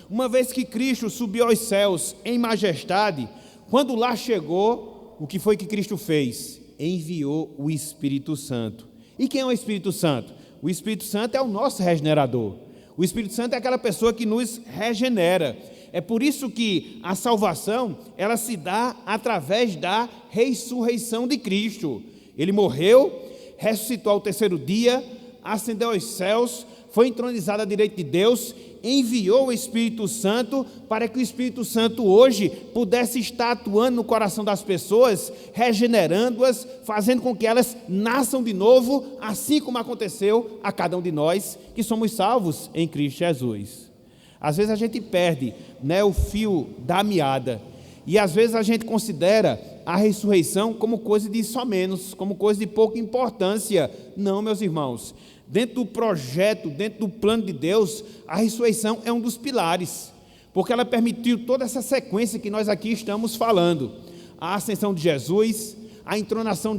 uma vez que Cristo subiu aos céus em majestade, quando lá chegou, o que foi que Cristo fez? Enviou o Espírito Santo. E quem é o Espírito Santo? O Espírito Santo é o nosso regenerador. O Espírito Santo é aquela pessoa que nos regenera. É por isso que a salvação, ela se dá através da ressurreição de Cristo. Ele morreu, ressuscitou ao terceiro dia, ascendeu aos céus, foi entronizado à direita de Deus, enviou o Espírito Santo para que o Espírito Santo hoje pudesse estar atuando no coração das pessoas, regenerando-as, fazendo com que elas nasçam de novo, assim como aconteceu a cada um de nós que somos salvos em Cristo Jesus. Às vezes a gente perde, o fio da meada, e às vezes a gente considera a ressurreição como coisa de só menos, como coisa de pouca importância. Não, meus irmãos. Dentro do projeto, dentro do plano de Deus, a ressurreição é um dos pilares, porque ela permitiu toda essa sequência que nós aqui estamos falando. A ascensão de Jesus, a entronização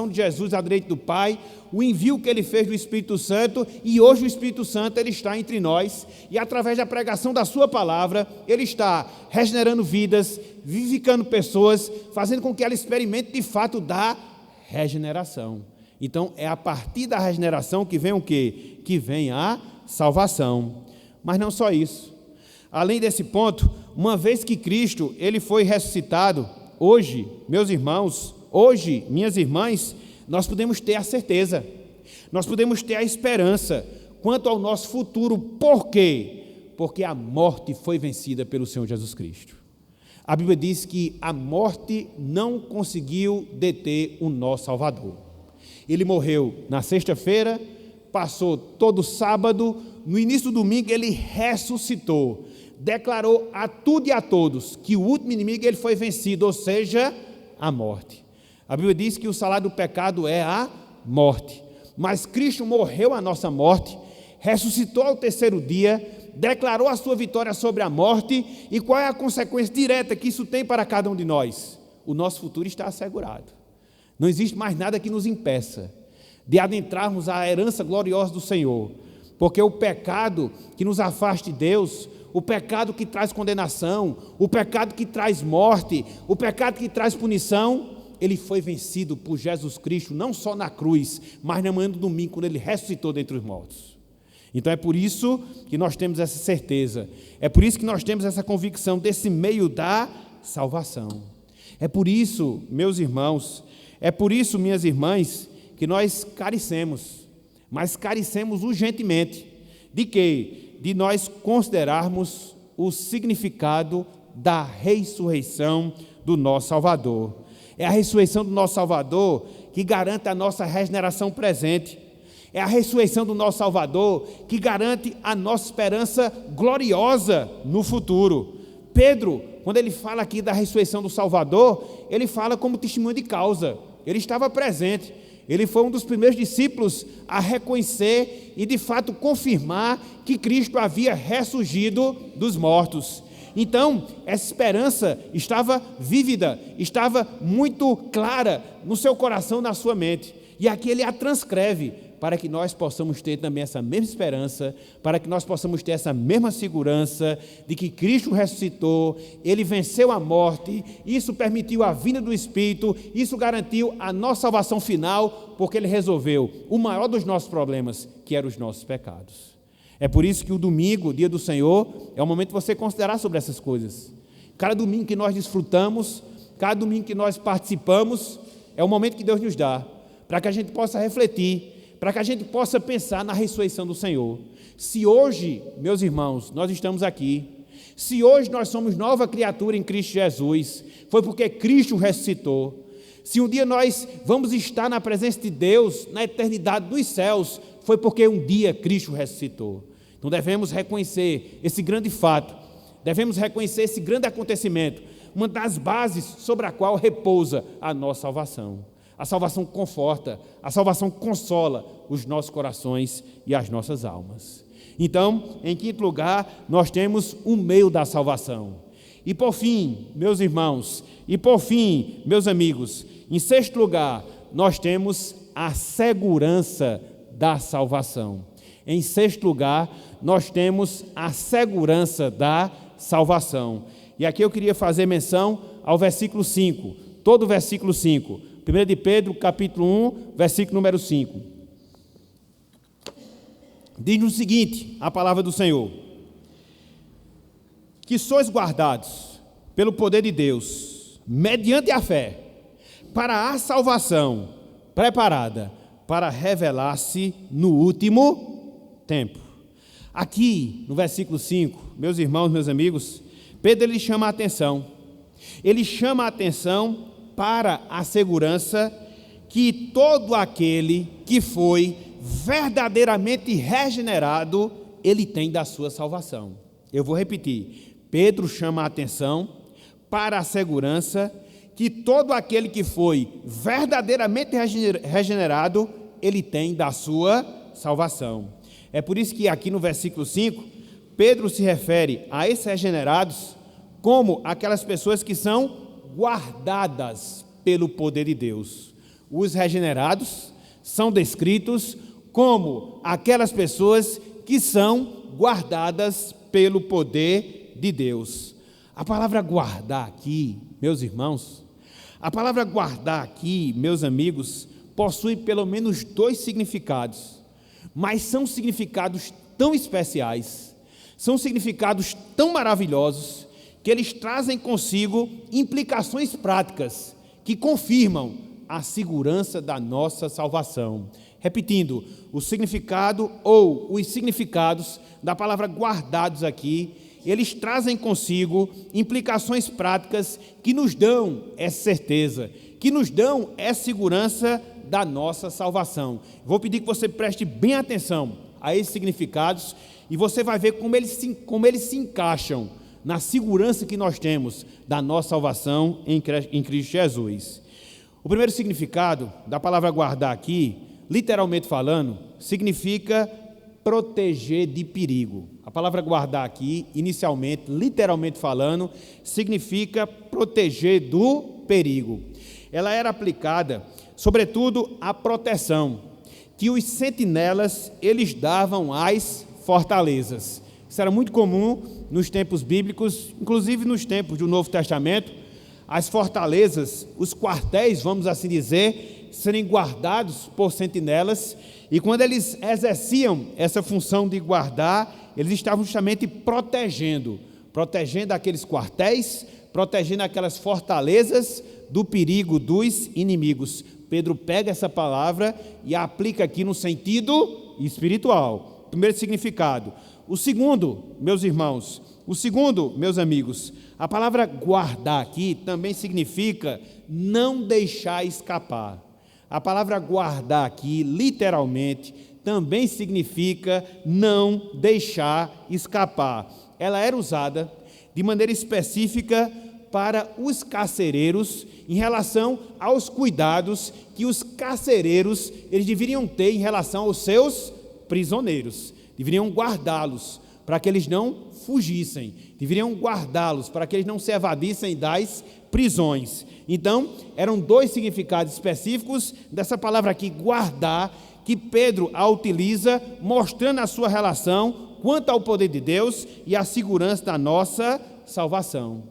de Jesus à direita do Pai, o envio que ele fez do Espírito Santo, e hoje o Espírito Santo ele está entre nós, e através da pregação da sua palavra, ele está regenerando vidas, vivificando pessoas, fazendo com que ela experimente de fato da regeneração. Então, é a partir da regeneração que vem o quê? Que vem a salvação. Mas não só isso. Além desse ponto, uma vez que Cristo ele foi ressuscitado, hoje, meus irmãos, hoje, minhas irmãs, nós podemos ter a certeza, nós podemos ter a esperança quanto ao nosso futuro. Por quê? Porque a morte foi vencida pelo Senhor Jesus Cristo. A Bíblia diz que a morte não conseguiu deter o nosso Salvador. Ele morreu na sexta-feira, passou todo sábado, no início do domingo ele ressuscitou, declarou a tudo e a todos que o último inimigo ele foi vencido, ou seja, a morte. A Bíblia diz que o salário do pecado é a morte, mas Cristo morreu a nossa morte, ressuscitou ao terceiro dia, declarou a sua vitória sobre a morte, e qual é a consequência direta que isso tem para cada um de nós? O nosso futuro está assegurado. Não existe mais nada que nos impeça de adentrarmos a herança gloriosa do Senhor, porque o pecado que nos afasta de Deus, o pecado que traz condenação, o pecado que traz morte, o pecado que traz punição, ele foi vencido por Jesus Cristo, não só na cruz, mas na manhã do domingo, quando ele ressuscitou dentre os mortos. Então é por isso que nós temos essa certeza, é por isso que nós temos essa convicção desse meio da salvação. É por isso, meus irmãos, é por isso, minhas irmãs, que nós carecemos, mas carecemos urgentemente de quê? De nós considerarmos o significado da ressurreição do nosso Salvador. É a ressurreição do nosso Salvador que garante a nossa regeneração presente. É a ressurreição do nosso Salvador que garante a nossa esperança gloriosa no futuro. Pedro, quando ele fala aqui da ressurreição do Salvador, ele fala como testemunho de causa. Ele estava presente. Ele foi um dos primeiros discípulos a reconhecer e de fato confirmar que Cristo havia ressurgido dos mortos. Então, essa esperança estava vívida, estava muito clara no seu coração, na sua mente. E aqui ele a transcreve para que nós possamos ter também essa mesma esperança, para que nós possamos ter essa mesma segurança de que Cristo ressuscitou, ele venceu a morte, isso permitiu a vinda do Espírito, isso garantiu a nossa salvação final, porque ele resolveu o maior dos nossos problemas, que eram os nossos pecados. É por isso que o domingo, o dia do Senhor, é o momento de você considerar sobre essas coisas. Cada domingo que nós desfrutamos, cada domingo que nós participamos, é o momento que Deus nos dá, para que a gente possa refletir, para que a gente possa pensar na ressurreição do Senhor. Se hoje, meus irmãos, nós estamos aqui, se hoje nós somos nova criatura em Cristo Jesus, foi porque Cristo ressuscitou. Se um dia nós vamos estar na presença de Deus, na eternidade dos céus, foi porque um dia Cristo ressuscitou. Então devemos reconhecer esse grande fato, devemos reconhecer esse grande acontecimento, uma das bases sobre a qual repousa a nossa salvação. A salvação conforta, a salvação consola os nossos corações e as nossas almas. Então, em quinto lugar, nós temos o meio da salvação. E por fim, meus irmãos, e por fim, meus amigos, em sexto lugar, nós temos a segurança da salvação. Em sexto lugar, nós temos a segurança da salvação. E aqui eu queria fazer menção ao versículo 5, todo o versículo 5. 1 de Pedro, capítulo 1, versículo número 5. Diz-nos o seguinte, a palavra do Senhor: que sois guardados pelo poder de Deus, mediante a fé, para a salvação preparada para revelar-se no último tempo. Aqui, no versículo 5, meus irmãos, meus amigos, Pedro ele chama a atenção. Ele chama a atenção para a segurança que todo aquele que foi verdadeiramente regenerado, ele tem da sua salvação. Eu vou repetir. Pedro chama a atenção para a segurança que todo aquele que foi verdadeiramente regenerado, ele tem da sua salvação. É por isso que aqui no versículo 5, Pedro se refere a esses regenerados como aquelas pessoas que são guardadas pelo poder de Deus. Os regenerados são descritos como aquelas pessoas que são guardadas pelo poder de Deus. A palavra guardar aqui, meus irmãos, a palavra guardar aqui, meus amigos, possui pelo menos dois significados, mas são significados tão especiais, são significados tão maravilhosos, que eles trazem consigo implicações práticas que confirmam a segurança da nossa salvação. Repetindo, o significado ou os significados da palavra guardados aqui, eles trazem consigo implicações práticas que nos dão essa certeza, que nos dão essa segurança da nossa salvação. Vou pedir que você preste bem atenção a esses significados e você vai ver como eles se encaixam na segurança que nós temos da nossa salvação em Cristo Jesus. O primeiro significado da palavra guardar aqui, literalmente falando, significa proteger de perigo. A palavra guardar aqui, inicialmente, literalmente falando, significa proteger do perigo. Ela era aplicada, sobretudo, à proteção que os sentinelas eles davam às fortalezas. Isso era muito comum nos tempos bíblicos, inclusive nos tempos do Novo Testamento, as fortalezas, os quartéis, vamos assim dizer, serem guardados por sentinelas, e quando eles exerciam essa função de guardar, eles estavam justamente protegendo aqueles quartéis, protegendo aquelas fortalezas do perigo dos inimigos. Pedro pega essa palavra e a aplica aqui no sentido espiritual. Primeiro significado. O segundo, meus irmãos, meus amigos, a palavra guardar aqui também significa não deixar escapar. A palavra guardar aqui, literalmente, também significa não deixar escapar. Ela era usada de maneira específica para os carcereiros em relação aos cuidados que os carcereiros eles deveriam ter em relação aos seus prisioneiros. Deveriam guardá-los para que eles não fugissem, deveriam guardá-los para que eles não se evadissem das prisões. Então, eram dois significados específicos dessa palavra aqui, guardar, que Pedro a utiliza, mostrando a sua relação quanto ao poder de Deus e a segurança da nossa salvação.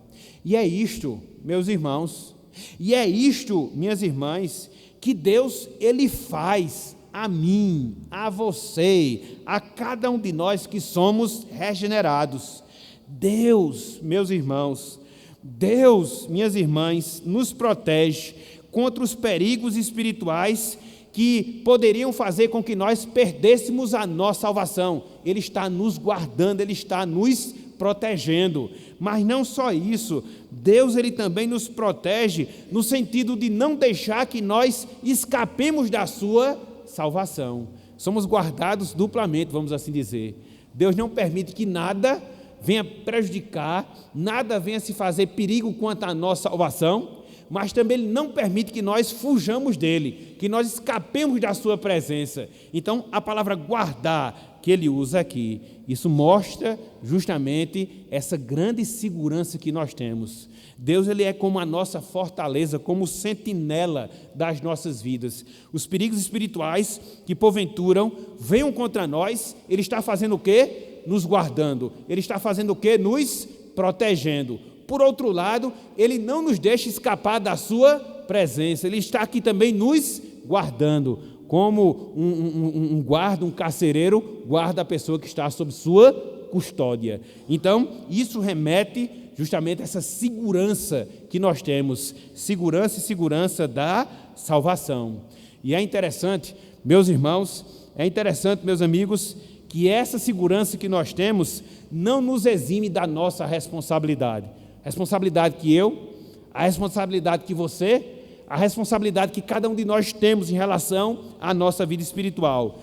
E é isto, meus irmãos, e é isto, minhas irmãs, que Deus, Ele faz a mim, a você, a cada um de nós que somos regenerados. Deus, meus irmãos, Deus, minhas irmãs, nos protege contra os perigos espirituais que poderiam fazer com que nós perdêssemos a nossa salvação. Ele está nos guardando, Ele está nos protegendo. Mas não só isso, Deus Ele também nos protege no sentido de não deixar que nós escapemos da sua salvação. Somos guardados duplamente, vamos assim dizer. Deus não permite que nada venha prejudicar, nada venha se fazer perigo quanto à nossa salvação, mas também Ele não permite que nós fujamos dele, que nós escapemos da sua presença. Então, a palavra guardar que ele usa aqui, isso mostra justamente essa grande segurança que nós temos. Deus ele é como a nossa fortaleza, como sentinela das nossas vidas. Os perigos espirituais que porventura venham contra nós, Ele está fazendo o quê? Nos guardando. Ele está fazendo o quê? Nos protegendo. Por outro lado, Ele não nos deixa escapar da sua presença. Ele está aqui também nos guardando, como um guarda, um carcereiro, guarda a pessoa que está sob sua custódia. Então, isso remete justamente a essa segurança que nós temos, segurança da salvação. E é interessante, meus irmãos, meus amigos, que essa segurança que nós temos não nos exime da nossa responsabilidade. A responsabilidade que a responsabilidade que você, a responsabilidade que cada um de nós temos em relação à nossa vida espiritual.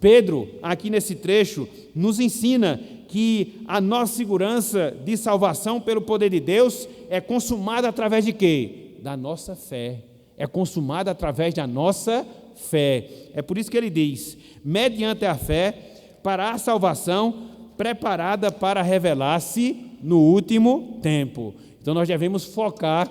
Pedro, aqui nesse trecho, nos ensina que a nossa segurança de salvação pelo poder de Deus é consumada através de quê? Da nossa fé. É consumada através da nossa fé. É por isso que ele diz, mediante a fé, para a salvação preparada para revelar-se no último tempo. Então nós devemos focar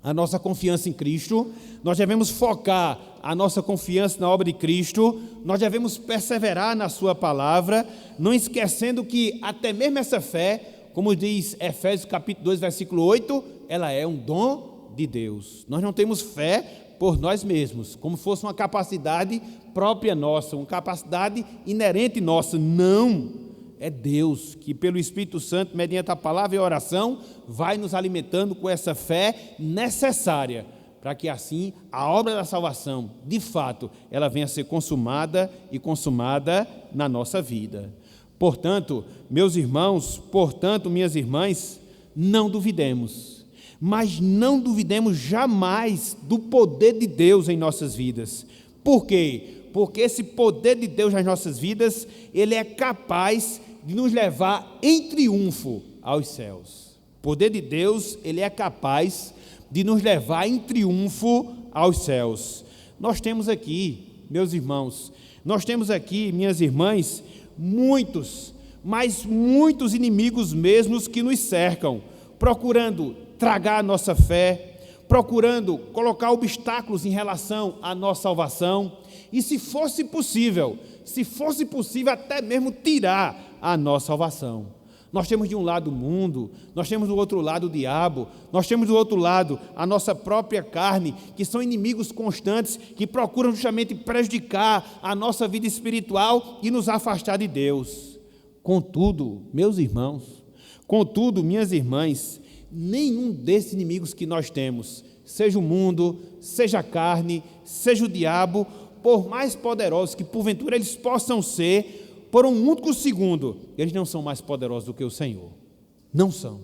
a nossa confiança em Cristo, nós devemos focar a nossa confiança na obra de Cristo, nós devemos perseverar na sua palavra, não esquecendo que até mesmo essa fé, como diz Efésios capítulo 2, versículo 8, ela é um dom de Deus. Nós não temos fé por nós mesmos, como fosse uma capacidade própria nossa, uma capacidade inerente nossa. Não! É Deus que, pelo Espírito Santo, mediante a palavra e a oração, vai nos alimentando com essa fé necessária para que assim a obra da salvação, de fato, ela venha a ser consumada e consumada na nossa vida. Portanto, meus irmãos, portanto, minhas irmãs, não duvidemos, mas não duvidemos jamais do poder de Deus em nossas vidas. Por quê? Porque esse poder de Deus nas nossas vidas, ele é capaz de nos levar em triunfo aos céus. O poder de Deus, ele é capaz de nos levar em triunfo aos céus. Nós temos aqui, meus irmãos, nós temos aqui, minhas irmãs, muitos, mas muitos inimigos mesmos que nos cercam, procurando tragar a nossa fé, procurando colocar obstáculos em relação à nossa salvação, e se fosse possível até mesmo tirar a nossa salvação. Nós temos de um lado o mundo, nós temos do outro lado o diabo, nós temos do outro lado a nossa própria carne, que são inimigos constantes, que procuram justamente prejudicar a nossa vida espiritual e nos afastar de Deus. Contudo, meus irmãos, contudo, minhas irmãs, nenhum desses inimigos que nós temos, seja o mundo, seja a carne, seja o diabo, por mais poderosos que porventura eles possam ser, por um único segundo, eles não são mais poderosos do que o Senhor. Não são.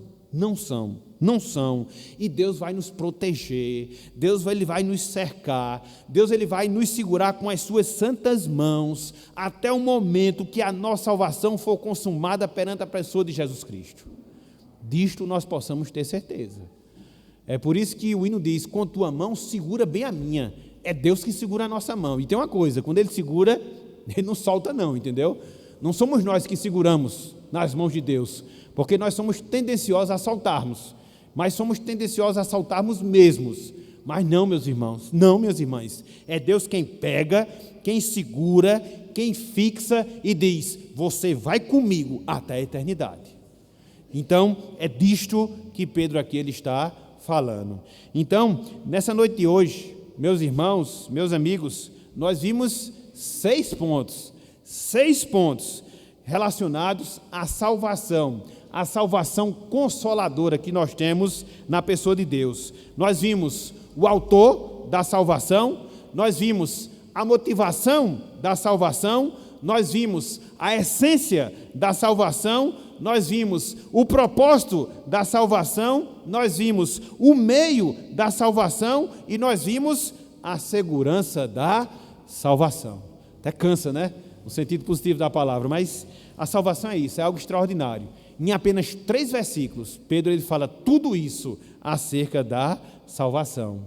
E Deus vai nos proteger, Deus ele vai nos cercar, Deus ele vai nos segurar com as suas santas mãos, até o momento que a nossa salvação for consumada perante a pessoa de Jesus Cristo. Disto nós possamos ter certeza. É por isso que o hino diz, com tua mão segura bem a minha. É Deus que segura a nossa mão. E tem uma coisa, quando Ele segura, Ele não solta não, entendeu? Não somos nós que seguramos nas mãos de Deus, porque nós somos tendenciosos a saltarmos, mas somos tendenciosos a saltarmos mesmos. Mas não, meus irmãos, não, minhas irmãs, é Deus quem pega, quem segura, quem fixa e diz, você vai comigo até a eternidade. Então, é disto que Pedro aqui ele está falando. Então, nessa noite de hoje, meus irmãos, meus amigos, nós vimos 6 pontos relacionados à salvação consoladora que nós temos na pessoa de Deus. Nós vimos o autor da salvação, nós vimos a motivação da salvação, nós vimos a essência da salvação, nós vimos o propósito da salvação, nós vimos o meio da salvação e nós vimos a segurança da salvação. Até cansa, né? No sentido positivo da palavra, mas a salvação é isso, é algo extraordinário. Em apenas 3 versículos, Pedro ele fala tudo isso acerca da salvação.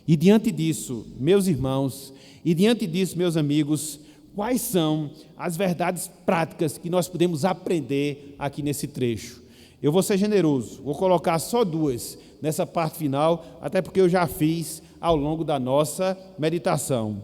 E diante disso, meus irmãos, e diante disso, meus amigos, quais são as verdades práticas que nós podemos aprender aqui nesse trecho? Eu vou ser generoso, vou colocar só 2 nessa parte final, até porque eu já fiz ao longo da nossa meditação.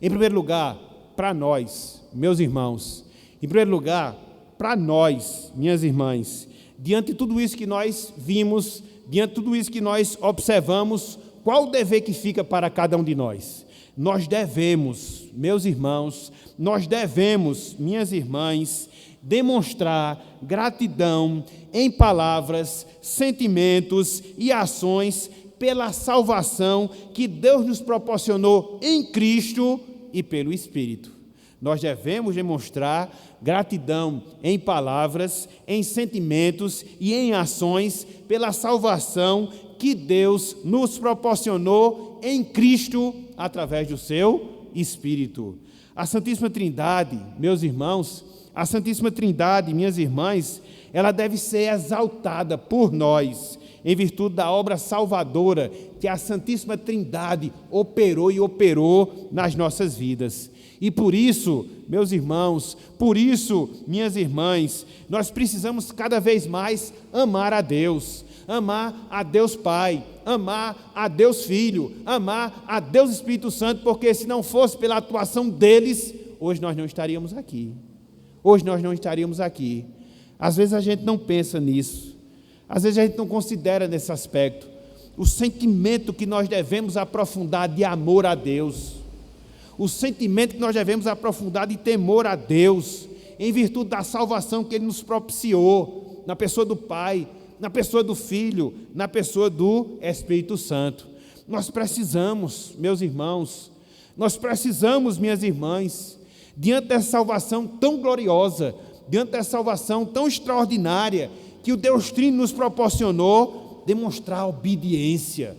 Em primeiro lugar, para nós, meus irmãos, em primeiro lugar, para nós, minhas irmãs, diante de tudo isso que nós vimos, diante de tudo isso que nós observamos, qual o dever que fica para cada um de nós? Nós devemos, meus irmãos, nós devemos, minhas irmãs, demonstrar gratidão em palavras, sentimentos e ações pela salvação que Deus nos proporcionou em Cristo e pelo Espírito. Nós devemos demonstrar gratidão em palavras, em sentimentos e em ações pela salvação que Deus nos proporcionou em Cristo através do seu Espírito. A Santíssima Trindade, meus irmãos, a Santíssima Trindade, minhas irmãs, ela deve ser exaltada por nós, em virtude da obra salvadora que a Santíssima Trindade operou nas nossas vidas. E por isso, meus irmãos, por isso, minhas irmãs, nós precisamos cada vez mais amar a Deus Pai, amar a Deus Filho, amar a Deus Espírito Santo, porque se não fosse pela atuação deles, hoje nós não estaríamos aqui. Às vezes a gente não pensa nisso, às vezes a gente não considera nesse aspecto, o sentimento que nós devemos aprofundar de amor a Deus, o sentimento que nós devemos aprofundar de temor a Deus, em virtude da salvação que Ele nos propiciou, na pessoa do Pai, na pessoa do Filho, na pessoa do Espírito Santo. Nós precisamos, meus irmãos, nós precisamos, minhas irmãs, diante dessa salvação tão gloriosa, diante dessa salvação tão extraordinária que o Deus Trino nos proporcionou, demonstrar obediência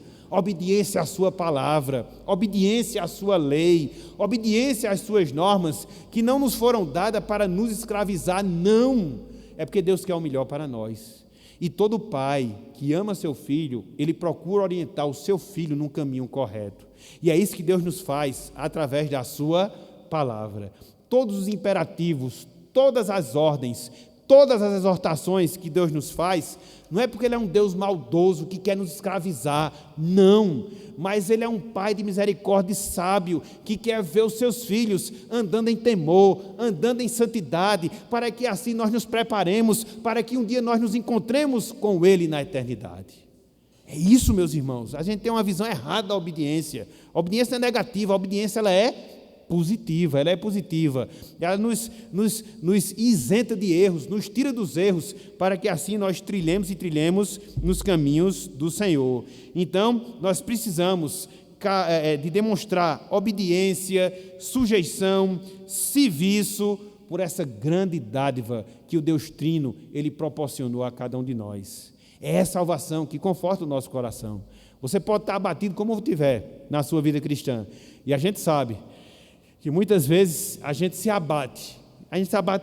à sua palavra, obediência à sua lei, obediência às suas normas, que não nos foram dadas para nos escravizar, não, é porque Deus quer o melhor para nós. E todo pai que ama seu filho, ele procura orientar o seu filho num caminho correto. E é isso que Deus nos faz através da sua palavra. Todos os imperativos, todas as ordens, todas as exortações que Deus nos faz, não é porque Ele é um Deus maldoso que quer nos escravizar, não, mas Ele é um Pai de misericórdia e sábio, que quer ver os seus filhos andando em temor, andando em santidade, para que assim nós nos preparemos, para que um dia nós nos encontremos com Ele na eternidade. É isso, meus irmãos, a gente tem uma visão errada da obediência. A obediência é negativa, a obediência ela é positiva, ela nos isenta de erros, nos tira dos erros, para que assim nós trilhemos nos caminhos do Senhor. Então, nós precisamos de demonstrar obediência, sujeição, serviço, por essa grande dádiva que o Deus Trino, Ele proporcionou a cada um de nós. É a salvação que conforta o nosso coração. Você pode estar abatido como tiver na sua vida cristã, e a gente sabe que muitas vezes a gente se abate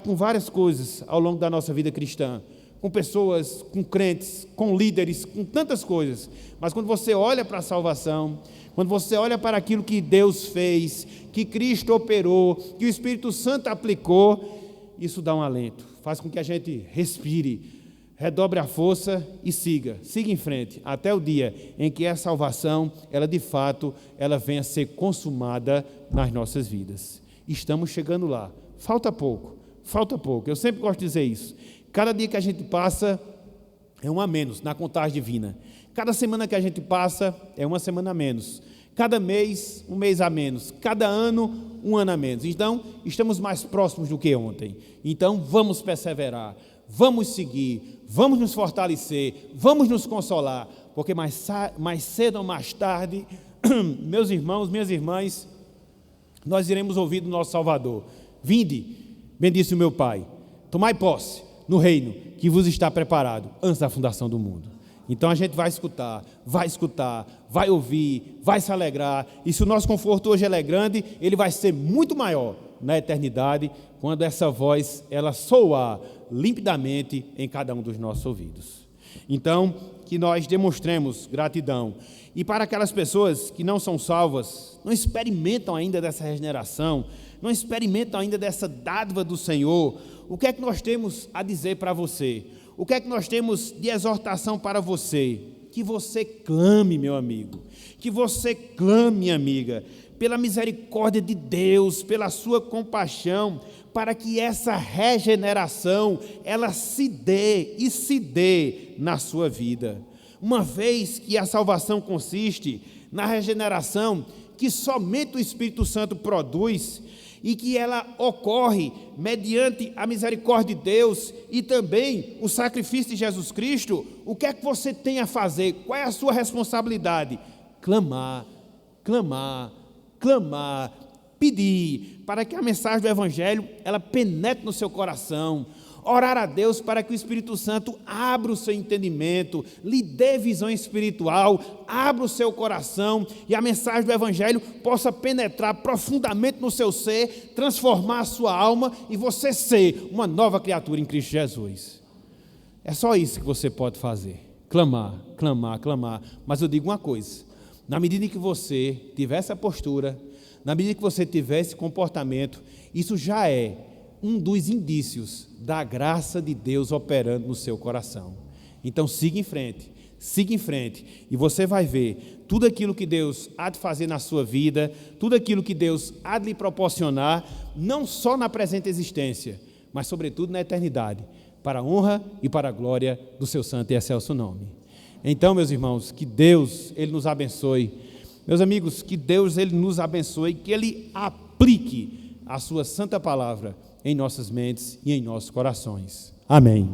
com várias coisas ao longo da nossa vida cristã, com pessoas, com crentes, com líderes, com tantas coisas, mas quando você olha para a salvação, quando você olha para aquilo que Deus fez, que Cristo operou, que o Espírito Santo aplicou, isso dá um alento, faz com que a gente respire, redobre a força e siga em frente, até o dia em que a salvação, ela de fato, ela venha a ser consumada nas nossas vidas. Estamos chegando lá, falta pouco, eu sempre gosto de dizer isso, cada dia que a gente passa é um a menos na contagem divina, cada semana que a gente passa é uma semana a menos, cada mês, um mês a menos, cada ano, um ano a menos. Então, estamos mais próximos do que ontem, então vamos perseverar, vamos seguir, vamos nos fortalecer, vamos nos consolar, porque mais cedo ou mais tarde, meus irmãos, minhas irmãs, nós iremos ouvir do nosso Salvador: vinde, bendisse o meu Pai, tomai posse no reino que vos está preparado antes da fundação do mundo. Então a gente vai escutar, vai ouvir, vai se alegrar, e se o nosso conforto hoje ele é grande, ele vai ser muito maior na eternidade, quando essa voz ela soar limpidamente em cada um dos nossos ouvidos. Então, que nós demonstremos gratidão. E para aquelas pessoas que não são salvas, não experimentam ainda dessa regeneração, não experimentam ainda dessa dádiva do Senhor, o que é que nós temos a dizer para você? O que é que nós temos de exortação para você? Que você clame, meu amigo, que você clame, minha amiga, pela misericórdia de Deus, pela sua compaixão, para que essa regeneração, ela se dê na sua vida. Uma vez que a salvação consiste na regeneração que somente o Espírito Santo produz e que ela ocorre mediante a misericórdia de Deus e também o sacrifício de Jesus Cristo, o que é que você tem a fazer? Qual é a sua responsabilidade? Clamar, pedir para que a mensagem do Evangelho ela penetre no seu coração, orar a Deus para que o Espírito Santo abra o seu entendimento, lhe dê visão espiritual, abra o seu coração e a mensagem do Evangelho possa penetrar profundamente no seu ser, transformar a sua alma e você ser uma nova criatura em Cristo Jesus. É só isso que você pode fazer, clamar, mas eu digo uma coisa, na medida em que você tiver essa postura, na medida que você tiver esse comportamento, isso já é um dos indícios da graça de Deus operando no seu coração. Então siga em frente, e você vai ver tudo aquilo que Deus há de fazer na sua vida, tudo aquilo que Deus há de lhe proporcionar, não só na presente existência, mas sobretudo na eternidade, para a honra e para a glória do seu santo e excelso nome. Então, meus irmãos, que Deus ele nos abençoe. Meus amigos, que Deus ele nos abençoe, que Ele aplique a sua santa palavra em nossas mentes e em nossos corações. Amém.